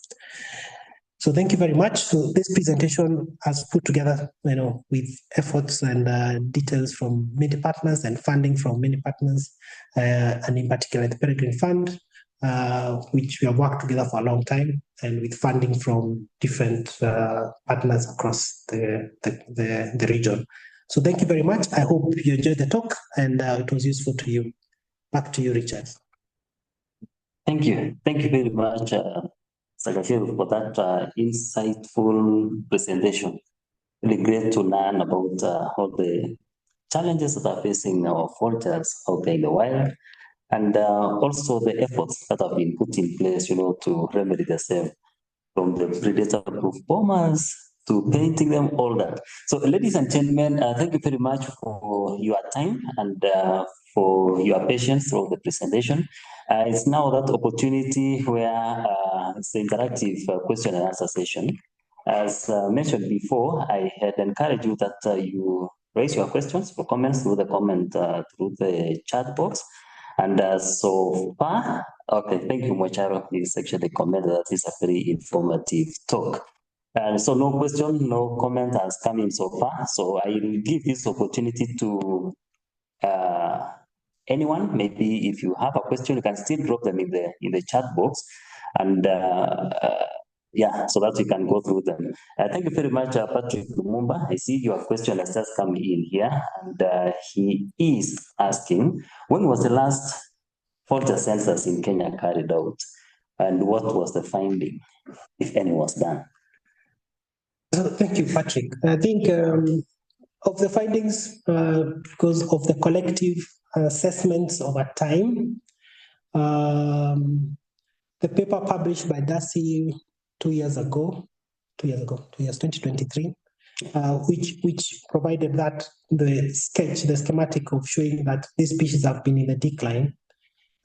S2: So thank you very much. So this presentation has put together, with efforts and details from many partners and funding from many partners, and in particular the Peregrine Fund, which we have worked together for a long time, and with funding from different partners across the region. So thank you very much. I hope you enjoyed the talk and it was useful to you. Back to you, Richard.
S1: Thank you. Thank you very much, Gacheru, for that insightful presentation. Really great to learn about all the challenges that are facing our vultures out there in the wild, and also the efforts that have been put in place, to remedy the same, from the predator-proof bombers to painting them, all that. So, ladies and gentlemen, thank you very much for your time and for your patience throughout the presentation. It's now that opportunity where it's the interactive question and answer session. As mentioned before, I had encouraged you that you raise your questions or comments through the chat box. And so far, okay, thank you, Mocharo. He's actually commented that it's a very informative talk. And so no question, no comment has come in so far. So I will give this opportunity to anyone. Maybe if you have a question, you can still drop them in the chat box, and so that we can go through them. Thank you very much, Patrick Lumumba. I see your question has just come in here, and he is asking, when was the last vulture census in Kenya carried out, and what was the finding, if any was done?
S2: Thank you, Patrick. I think of the findings, because of the collective assessments over time, the paper published by Darcy 2023, which provided that the schematic of showing that these species have been in a decline,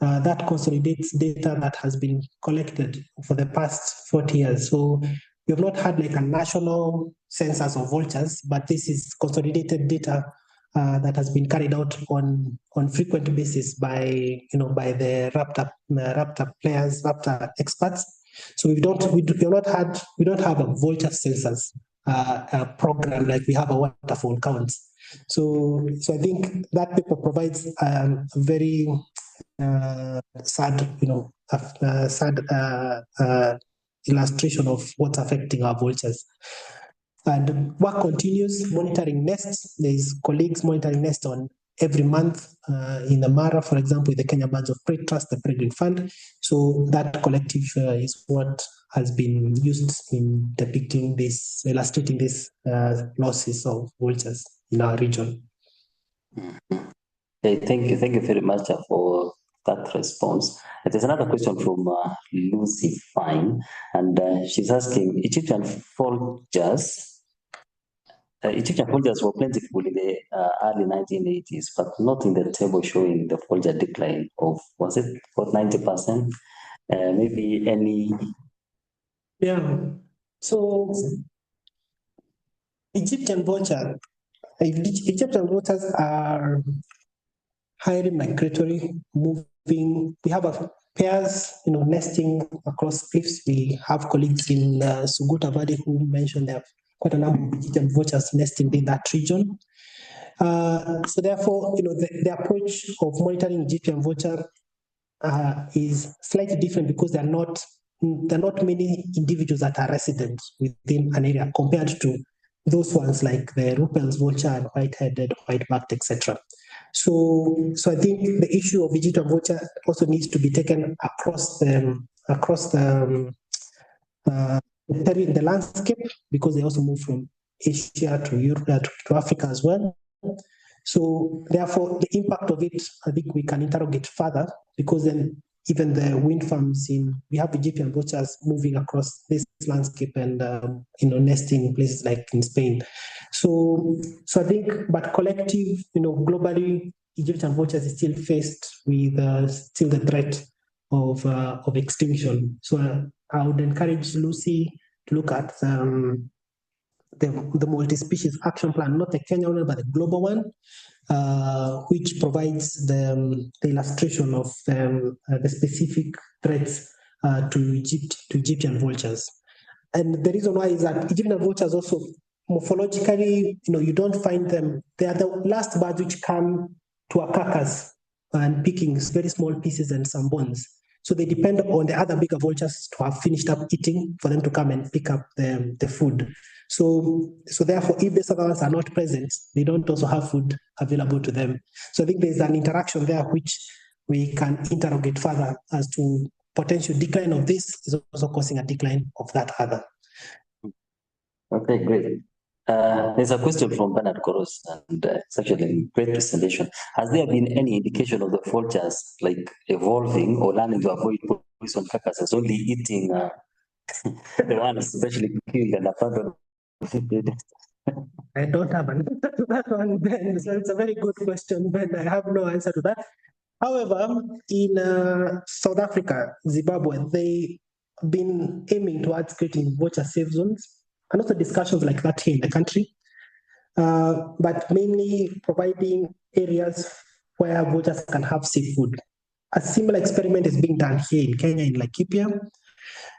S2: that consolidates data that has been collected for the past 40 years. So we have not had like a national census of vultures, but this is consolidated data that has been carried out on frequent basis by the raptor players, raptor experts. So we don't have a vulture census program like we have a waterfall counts. So I think that paper provides a very sad illustration of what's affecting our vultures. And work continues, monitoring nests. There's colleagues monitoring nests on every month in the Mara, for example, with the Kenya Birds of Prey Trust, the Peregrine Fund. So that collective is what has been used in depicting this, illustrating this losses of vultures in our region.
S1: Okay, thank you very much for that response. There's another question from Lucy Fine, and she's asking, Egyptian vultures were plentiful in the early 1980s, but not in the table showing the vulture decline of, was it about 90%? Maybe any...
S2: Yeah, so Egyptian vultures are highly migratory, moving. We have pairs, nesting across cliffs. We have colleagues in Suguta Valley who mentioned there are quite a number of Egyptian vultures nesting in that region. So therefore, the approach of monitoring Egyptian vulture is slightly different because there are not many individuals that are resident within an area compared to those ones like the Ruppel's vulture and white-headed, white-backed, etc. So I think the issue of Egyptian vulture also needs to be taken across the landscape, because they also move from Asia to Europe to Africa as well. So therefore, the impact of it, I think we can interrogate further, because then even the wind farms we have Egyptian vultures moving across this landscape and nesting in places like in Spain. So I think, but collective, globally, Egyptian vultures is still faced with still the threat of extinction. So I would encourage Lucy to look at the multi-species action plan, not the Kenyan one, but the global one, which provides the illustration of the specific threats to Egyptian vultures. And the reason why is that Egyptian vultures also morphologically, you don't find them. They are the last birds which come to a carcass and picking very small pieces and some bones. So they depend on the other bigger vultures to have finished up eating for them to come and pick up the food. So therefore, if these other ones are not present, they don't also have food available to them. So I think there's an interaction there which we can interrogate further as to potential decline of this is also causing a decline of that other.
S1: Okay, great. There's a question from Bernard Koros, and it's actually a great presentation. Has there been any indication of the vultures like evolving or learning to avoid poison carcasses, only eating the ones especially killed and abandoned?
S2: I don't have an answer to that one, Ben. So it's a very good question, Ben. I have no answer to that. However, in South Africa, Zimbabwe, they've been aiming towards creating vulture safe zones, and also discussions like that here in the country, but mainly providing areas where vultures can have safe food. A similar experiment is being done here in Kenya, in Laikipia,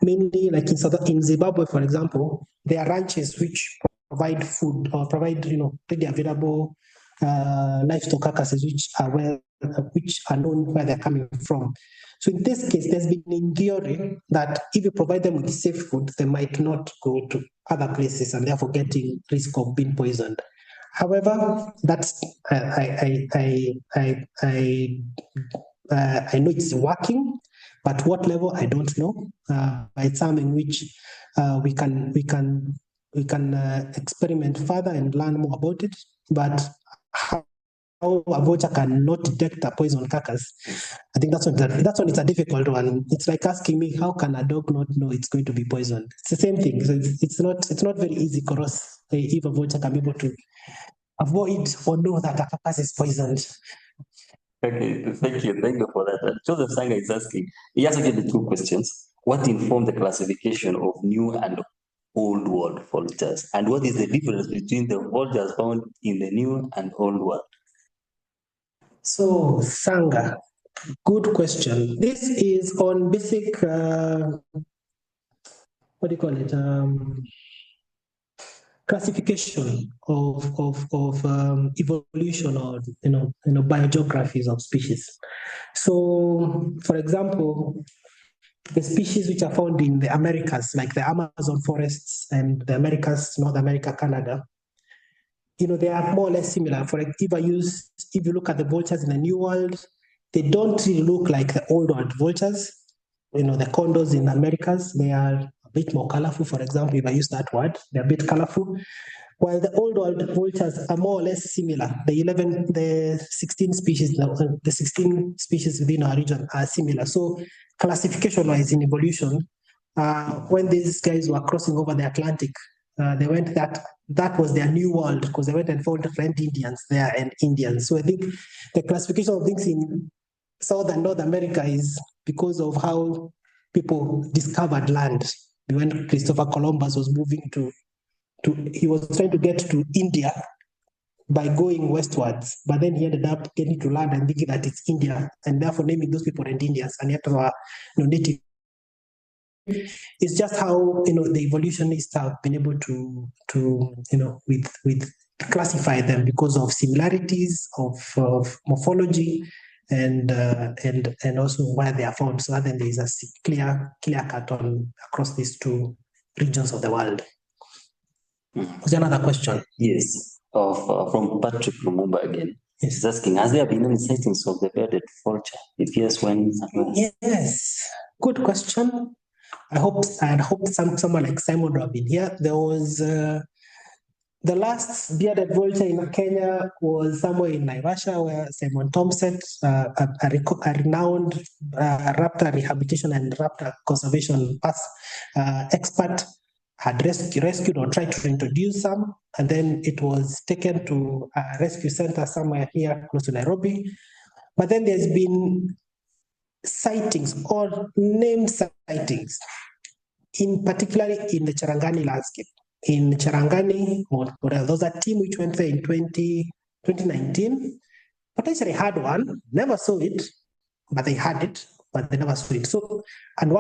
S2: mainly like in Zimbabwe, for example. There are ranches which provide food or provide, readily available livestock carcasses which are known where they're coming from. So in this case, there's been in theory that if you provide them with safe food, they might not go to other places and therefore getting risk of being poisoned. However, that's I know it's working, but what level I don't know. It's something which we can experiment further and learn more about it. But how a vulture cannot detect a poison carcass, I think that's one. It's a difficult one. It's like asking me, how can a dog not know it's going to be poisoned? It's the same thing. So it's not very easy for us if a vulture can be able to avoid or know that a carcass is poisoned.
S1: Okay, thank you for that. Joseph Sanga is asking, he has again 2 questions. What informed the classification of new and old world vultures? And what is the difference between the vultures found in the new and old world?
S2: So, Sanga, good question. This is on basic, what do you call it? Classification of evolution or biogeographies of species. So, for example, the species which are found in the Americas, like the Amazon forests and the Americas, North America, Canada, they are more or less similar. If you look at the vultures in the New World, they don't really look like the old world vultures. The condors in the Americas, they are a bit more colorful. For example, if I use that word, they're a bit colorful. While the old world vultures are more or less similar. The 16 species within our region are similar. So classification-wise in evolution, when these guys were crossing over the Atlantic, they went that was their new world because they went and found Red Indians there and Indians. So I think the classification of things in South and North America is because of how people discovered land. When Christopher Columbus was moving he was trying to get to India by going westwards, but then he ended up getting to land and thinking that it's India, and therefore naming those people Red Indians, and yet were native. It's just how the evolutionists have been able to with classify them because of similarities of morphology and also where they are found. So then there is a clear cut on across these 2 regions of the world. Was there another question?
S1: Yes, from Patrick Lumumba again.
S2: Yes.
S1: He's asking, has there been any sightings of the bearded vulture? If yes, when?
S2: Yes, good question. I had hoped someone like Simon would have been here. There was The last bearded vulture in Kenya was somewhere in Naivasha, where Simon Thompson, a renowned raptor rehabilitation and raptor conservation expert, had rescued or tried to introduce some, and then it was taken to a rescue center somewhere here close to Nairobi. But then there's been sightings or named sightings, particularly in the Charangani landscape. In Charangani, there was a team which went there in 2019, potentially had one, never saw it, but they had it, but they never saw it. So, and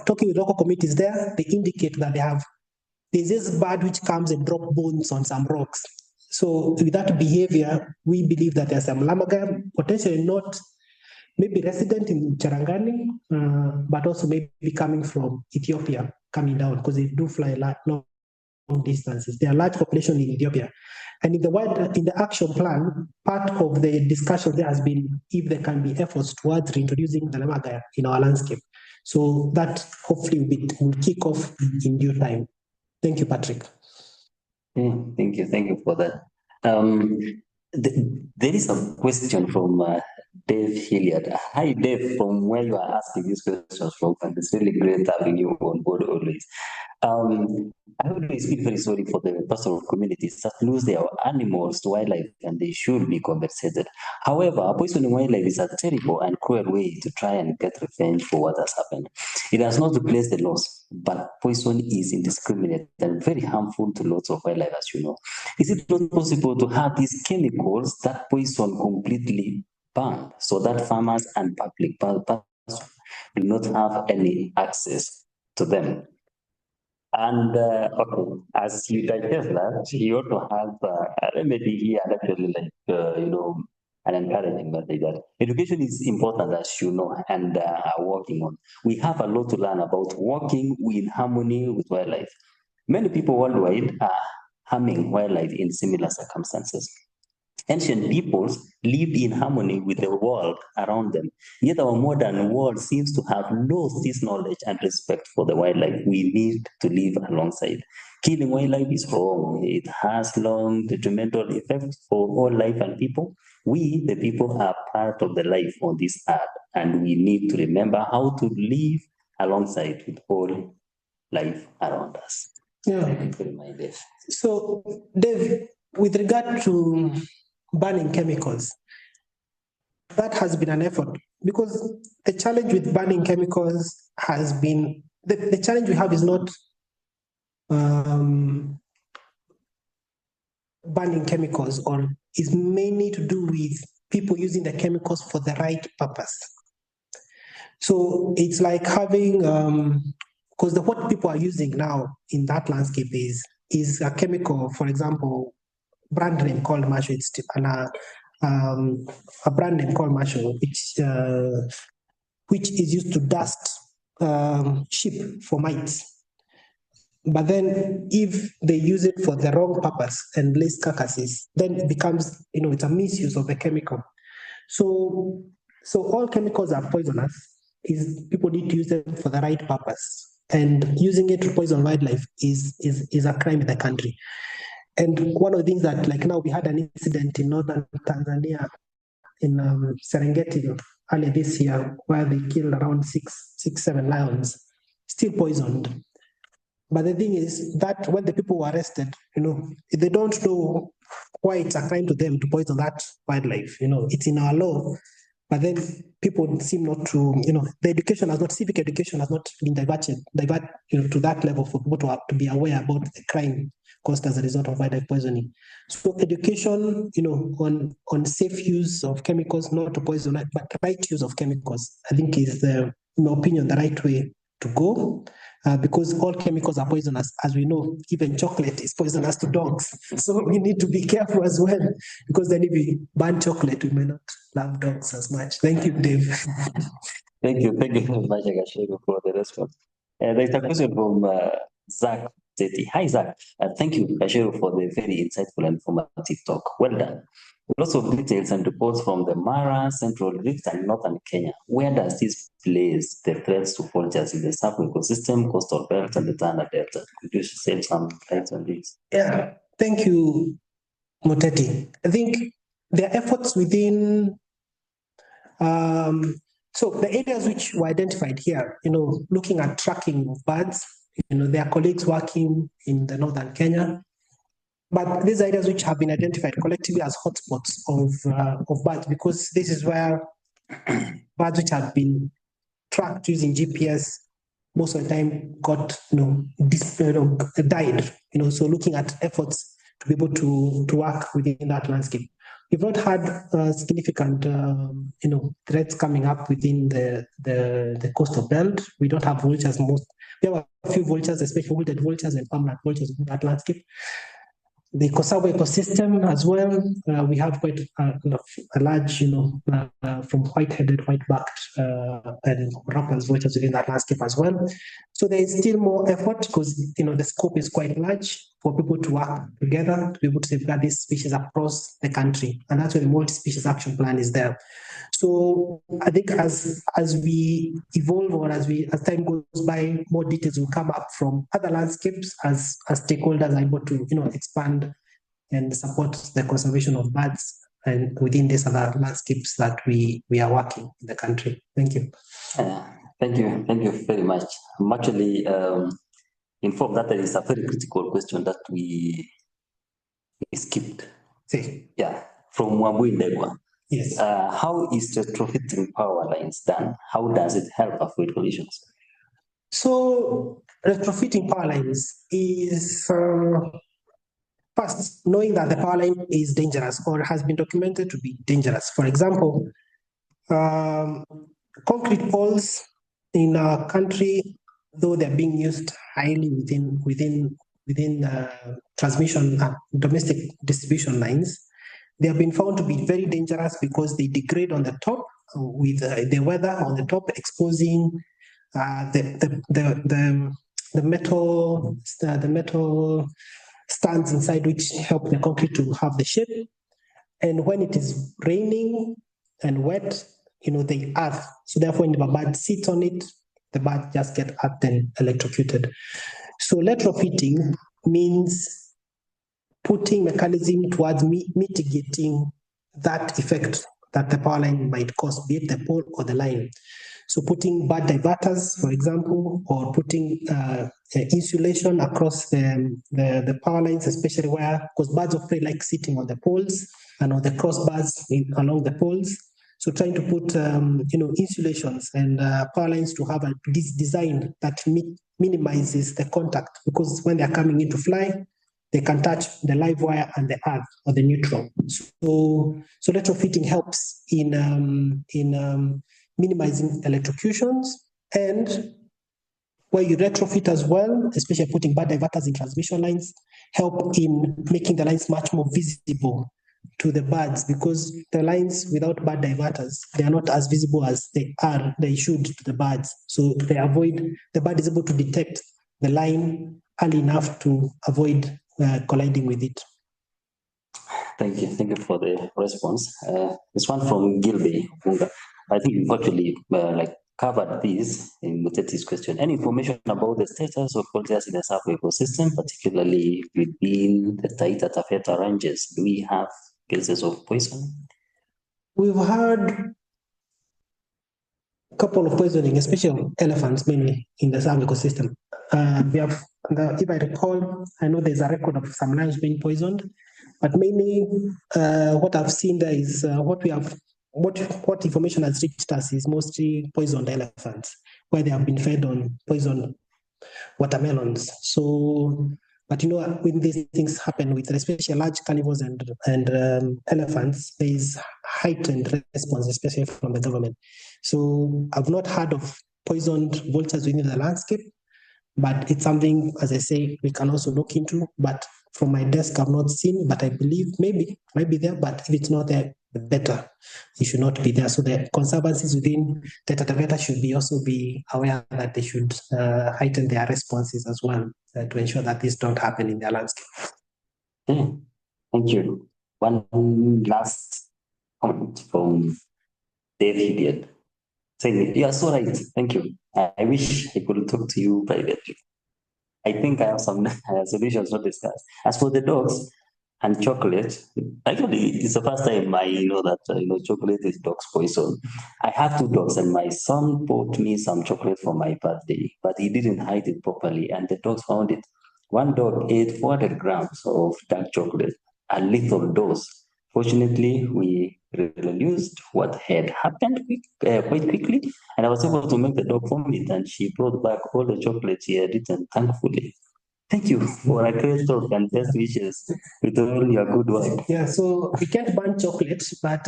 S2: talking with local communities there, they indicate that there's this bird which comes and drop bones on some rocks. So with that behavior, we believe that there's some lammergeier, potentially not maybe resident in Charangani, but also maybe coming from Ethiopia, coming down, because they do fly long distances. There are large population in Ethiopia. And in the action plan, part of the discussion there has been if there can be efforts towards reintroducing the lammergeier in our landscape. So that hopefully will kick off in due time. Thank you, Patrick.
S1: Thank you for that. There is a question from Dave Hilliard. Hi, Dave, from where you are asking these questions from, and it's really great having you on board always. I always feel very sorry for the pastoral communities that lose their animals to wildlife, and they should be compensated. However, poisoning wildlife is a terrible and cruel way to try and get revenge for what has happened. It has not replaced the loss, but poison is indiscriminate and very harmful to lots of wildlife, as you know. Is it not possible to have these chemicals that poison completely banned so that farmers and public will not have any access to them? And okay, as you digest that, you also have a remedy here, actually, an encouraging message that education is important, as you know, and are working on. We have a lot to learn about working in harmony with wildlife. Many people worldwide are harming wildlife in similar circumstances. Ancient peoples lived in harmony with the world around them. Yet our modern world seems to have lost this knowledge and respect for the wildlife we need to live alongside. Killing wildlife is wrong. It has long detrimental effects for all life and people. We, the people, are part of the life on this earth, and we need to remember how to live alongside with all life around us.
S2: Yeah. So, Dave, with regard to banning chemicals, that has been an effort, because the challenge with banning chemicals has been, the challenge we have is not banning chemicals, or is mainly to do with people using the chemicals for the right purpose. So it's like having, because what people are using now in that landscape is a chemical, for example, brand name called Marshall, and a brand name called Marshall, which is used to dust sheep for mites. But then if they use it for the wrong purpose and place carcasses, then it becomes, it's a misuse of the chemical. So all chemicals are poisonous. People need to use them for the right purpose. And using it to poison wildlife is a crime in the country. And one of the things that, like now, we had an incident in northern Tanzania, in Serengeti earlier this year, where they killed around 7 lions, still poisoned. But the thing is that when the people were arrested, they don't know why it's a crime to them to poison that wildlife. It's in our law. But then people seem not to, civic education has not been diverted to that level for people to be aware about the crime caused as a result of wildlife poisoning. So education, on safe use of chemicals, not to poison, but right use of chemicals, I think is, in my opinion, the right way to go. Because all chemicals are poisonous. As we know, even chocolate is poisonous to dogs. So we need to be careful as well, because then if we ban chocolate, we may not love dogs as much. Thank you, Dave.
S1: Thank you very much, Gacheru, for the response. There's a question from Zach Zeti. Hi, Zach. Thank you, Gacheru, for the very insightful and informative talk. Well done. Lots of details and reports from the Mara, Central Rift, and Northern Kenya. Where does this place the threats to vultures in the sub ecosystem, coastal belt, and the Tana Delta? Could you shed some light on this?
S2: Yeah, Thank you, Muteti. I think there are efforts within, so the areas which were identified here, looking at tracking of birds, there are colleagues working in the northern Kenya, but these areas which have been identified collectively as hotspots of birds, because this is where birds which have been tracked using GPS most of the time got, died, so looking at efforts to be able to work within that landscape. We've not had significant, threats coming up within the coastal belt. We don't have vultures we have a few vultures, especially wooded vultures and farmland vultures in that landscape. The Kosawa ecosystem as well, we have quite a large, from white-headed, white-backed, and rampant vultures within that landscape as well. So there is still more effort because, the scope is quite large for people to work together to be able to safeguard these species across the country. And that's where the multi-species action plan is there. So I think as we evolve or as time goes by, more details will come up from other landscapes as stakeholders are able to expand and support the conservation of birds and within these other landscapes that we are working in the country. Thank you.
S1: Thank you very much. I'm actually informed that there is a very critical question that we skipped.
S2: See.
S1: Yeah, from Wambu Ndegwa.
S2: Yes.
S1: How is retrofitting power lines done? How does it help avoid collisions?
S2: So retrofitting power lines is first knowing that the power line is dangerous or has been documented to be dangerous. For example, concrete poles in our country, though they're being used highly within transmission domestic distribution lines, they have been found to be very dangerous because they degrade on the top with the weather on the top, exposing the metal stands inside which help the concrete to have the shape. And when it is raining and wet, they earth. So therefore, when the bird sits on it, the bird just get earthed and electrocuted. So retrofitting means putting mechanism towards mitigating that effect that the power line might cause, be it the pole or the line. So putting bird diverters, for example, or putting insulation across the power lines, especially because birds of prey like sitting on the poles and on the crossbars along the poles. So trying to put, insulations and power lines to have this design that minimizes the contact, because when they're coming in to fly, they can touch the live wire and the earth or the neutral. So retrofitting helps in minimizing electrocutions, and where you retrofit as well, especially putting bird diverters in transmission lines, help in making the lines much more visible to the birds, because the lines without bird diverters, they are not as visible as they should to the birds. So the bird is able to detect the line early enough to avoid colliding with it.
S1: Thank you for the response. This one from Gilby. I think you've actually covered this in Muteti's question. Any information about the status of vultures in the Tsavo ecosystem, particularly within the Taita Taveta ranges? Do we have cases of poison?
S2: We've had a couple of poisoning, especially elephants, mainly in the Tsavo ecosystem. We have, if I recall, I know there's a record of some lions being poisoned, but mainly what I've seen there is what information has reached us is mostly poisoned elephants, where they have been fed on poisoned watermelons. So, but when these things happen with especially large carnivores and elephants, there is heightened response, especially from the government. So I've not heard of poisoned vultures within the landscape, but it's something, as I say, we can also look into. But from my desk, I've not seen, but I believe maybe might be there. But if it's not there, the better. It should not be there. So the conservancies within Taita Taveta should also be aware that they should heighten their responses as well to ensure that this don't happen in their landscape.
S1: Thank you. One last comment from Dave Hidiad, saying, "You are so right. Thank you. I wish I could talk to you privately." I think I have some solutions not discussed. As for the dogs and chocolate, actually, it's the first time I know that chocolate is dog's poison. I have two dogs, and my son bought me some chocolate for my birthday, but he didn't hide it properly, and the dogs found it. One dog ate 400 grams of dark chocolate, a lethal dose. Fortunately, we realized what had happened quite quickly, and I was able to make the dog vomit, and she brought back all the chocolates she had eaten, thankfully. Thank you for a great talk and best wishes with all your good work.
S2: Yeah, so we can't ban chocolate, but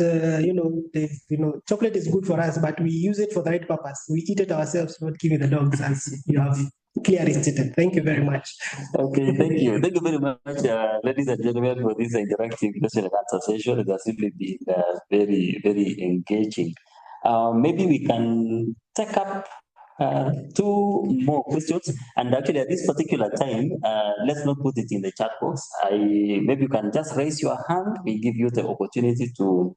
S2: chocolate is good for us, but we use it for the right purpose. We eat it ourselves, not give it the dogs, as you have clearly stated. Thank you very much.
S1: Okay, thank you. Thank you very much, ladies and gentlemen, for this interactive question and answer session. It has really been very, very engaging. Maybe we can take up two more questions. And actually, at this particular time, let's not put it in the chat box. Maybe you can just raise your hand. We give you the opportunity to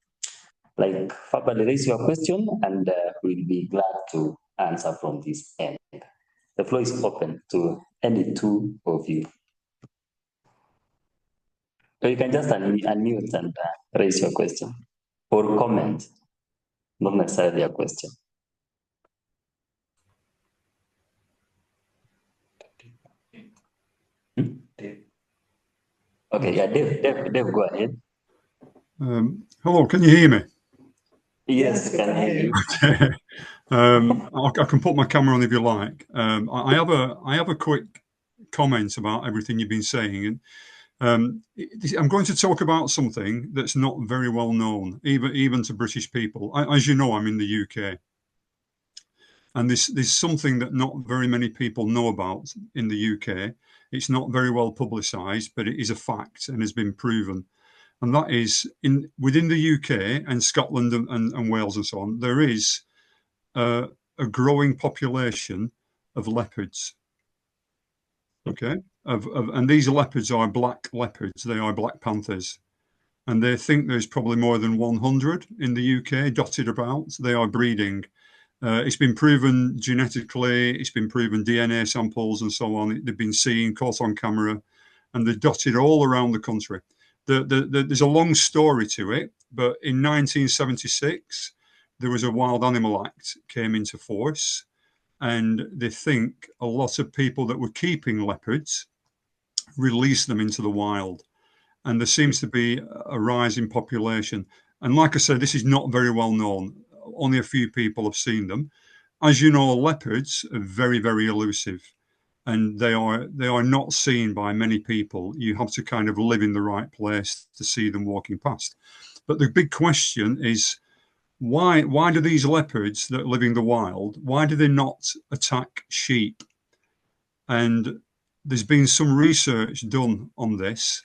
S1: like verbally raise your question, and we'll be glad to answer from this end. The floor is open to any two of you. So you can just unmute and raise your question or comment, not necessarily a question. Okay, yeah, Dave, go ahead.
S3: Hello, can you hear me?
S1: Yes, I can hear you.
S3: Okay. I can put my camera on if you like. I have a quick comment about everything you've been saying, and I'm going to talk about something that's not very well known, even to British people. As you know, I'm in the UK, and there's something that not very many people know about in the UK. It's not very well publicised, but it is a fact and has been proven. And that is within the UK and Scotland and Wales and so on, there is a growing population of leopards. Okay, and these leopards are black leopards. They are black panthers, and they think there's probably more than 100 in the UK dotted about. They are breeding. It's been proven genetically. It's been proven DNA samples and so on. They've been seen, caught on camera, and they're dotted all around the country. There's a long story to it, but in 1976, there was a Wild Animal Act came into force, and they think a lot of people that were keeping leopards released them into the wild, and there seems to be a rise in population. And like I said, this is not very well known. Only a few people have seen them. As you know, leopards are very, very elusive, and they are not seen by many people. You have to kind of live in the right place to see them walking past. But the big question is, why do these leopards that live in the wild, why do they not attack sheep? And there's been some research done on this,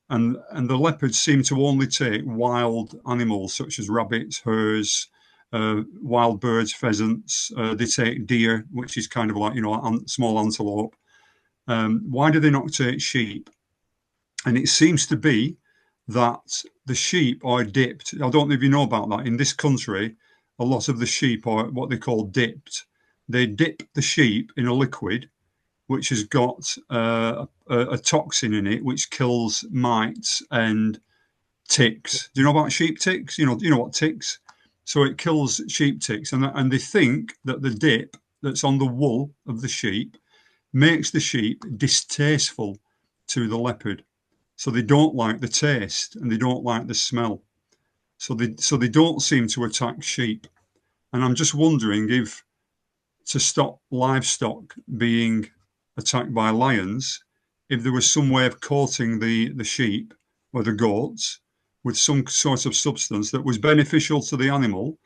S3: and the leopards seem to only take wild animals such as rabbits, hares, wild birds, pheasants. They take deer, which is kind of like, small antelope. Why do they not take sheep? And it seems to be that the sheep are dipped. I don't know if you know about that. In this country, a lot of the sheep are what they call dipped. They dip the sheep in a liquid which has got a toxin in it which kills mites and ticks. Do you know about sheep ticks? You know what ticks? So it kills sheep ticks, and they think that the dip that's on the wool of the sheep makes the sheep distasteful to the leopard. So they don't like the taste and they don't like the smell. So they don't seem to attack sheep. And I'm just wondering if, to stop livestock being attacked by lions, if there was some way of coating the sheep or the goats with some sort of substance that was beneficial to the animal,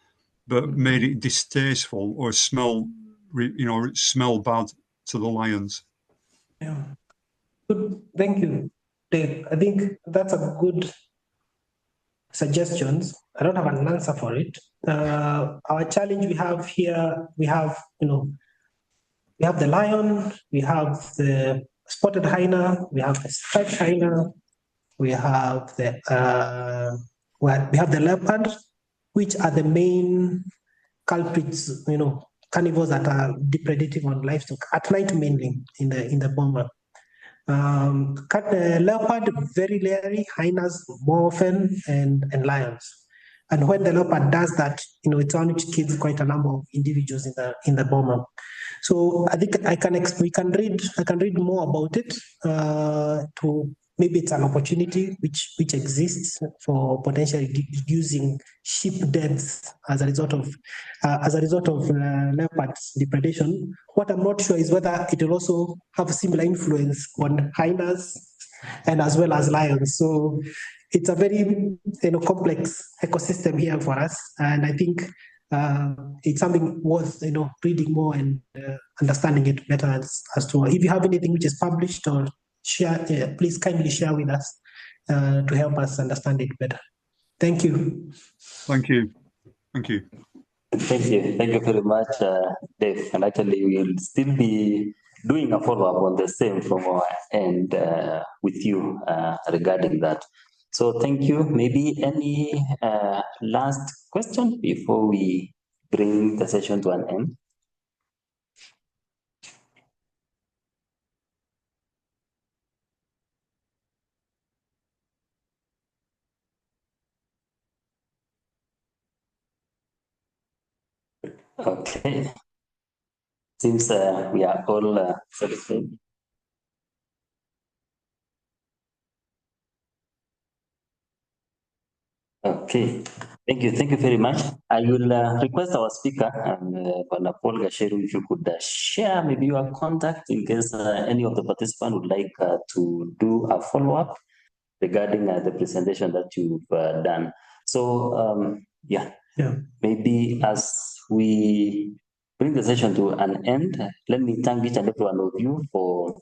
S3: but made it distasteful or smell bad to the lions.
S2: Yeah. Good. Thank you, Dave. I think that's a good suggestions. I don't have an answer for it. Our challenge we have here, we have the lion, we have the spotted hyena, we have the striped hyena, we have the leopard, which are the main culprits, carnivores that are depredating on livestock at night, mainly in the boma. Leopard very rarely, hyenas more often, and lions. And when the leopard does that, it only kills quite a number of individuals in the boma. So I think I can read more about it. To maybe it's an opportunity which exists for potentially reducing sheep deaths as a result of leopards depredation. What I'm not sure is whether it will also have a similar influence on hyenas and as well as lions. So it's a very complex ecosystem here for us, and I think it's something worth reading more and understanding it better as to if you have anything which is published or share, please kindly share with us to help us understand it better. Thank you.
S3: Thank you. Thank you.
S1: Thank you. Thank you very much, Dave. And actually, we will still be doing a follow-up on the same from our end with you regarding that. So thank you. Maybe any last question before we bring the session to an end? Okay. Seems we are all satisfied. Okay, thank you very much. I will request our speaker, Paul Gacheru, if you could share maybe your contact in case any of the participants would like to do a follow-up regarding the presentation that you've done. So, yeah, maybe as we bring the session to an end, let me thank each and every one of you for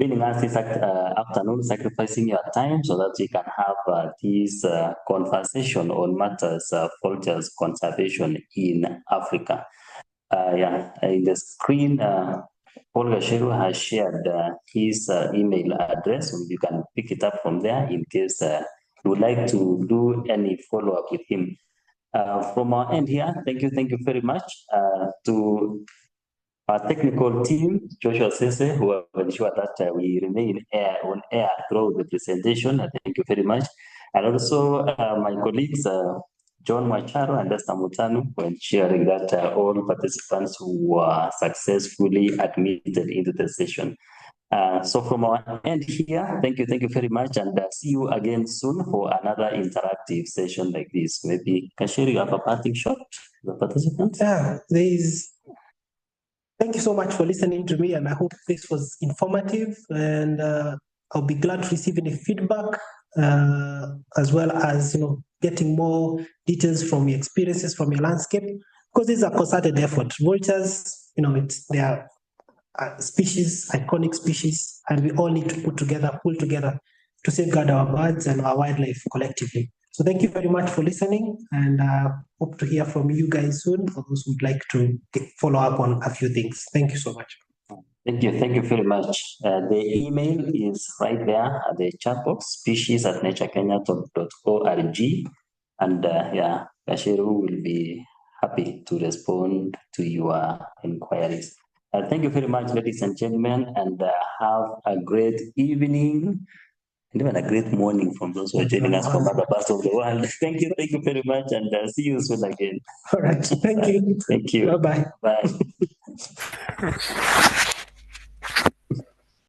S1: joining us this afternoon, sacrificing your time so that we can have this conversation on matters of vultures conservation in Africa. In the screen, Paul Gacheru has shared his email address, and you can pick it up from there in case you would like to do any follow-up with him. From our end here, thank you very much to our technical team, Joshua Sese, who have ensured that we remain on air throughout the presentation. Thank you very much. And also my colleagues, John Macharo and Esther Mutanu, for ensuring that all participants were successfully admitted into the session. So from our end here, thank you very much, and see you again soon for another interactive session like this. Maybe Gacheru, you have a parting shot to the participants?
S2: Yeah, thank you so much for listening to me, and I hope this was informative, and I'll be glad to receive any feedback, as well as getting more details from your experiences from your landscape, because this is a concerted effort. Vultures, they are species, iconic species, and we all need to pull together to safeguard our birds and our wildlife collectively. So thank you very much for listening, and hope to hear from you guys soon for those who would like to follow up on a few things. Thank you so much.
S1: Thank you very much. The email is right there at the chat box, species@naturekenya.org. And Gacheru will be happy to respond to your inquiries. Thank you very much, ladies and gentlemen, and have a great evening and even a great morning from those who are joining us from other parts of the world. Thank you very much, and see you soon again.
S2: All right. Thank you.
S1: Thank you.
S2: Bye-bye.
S1: Bye.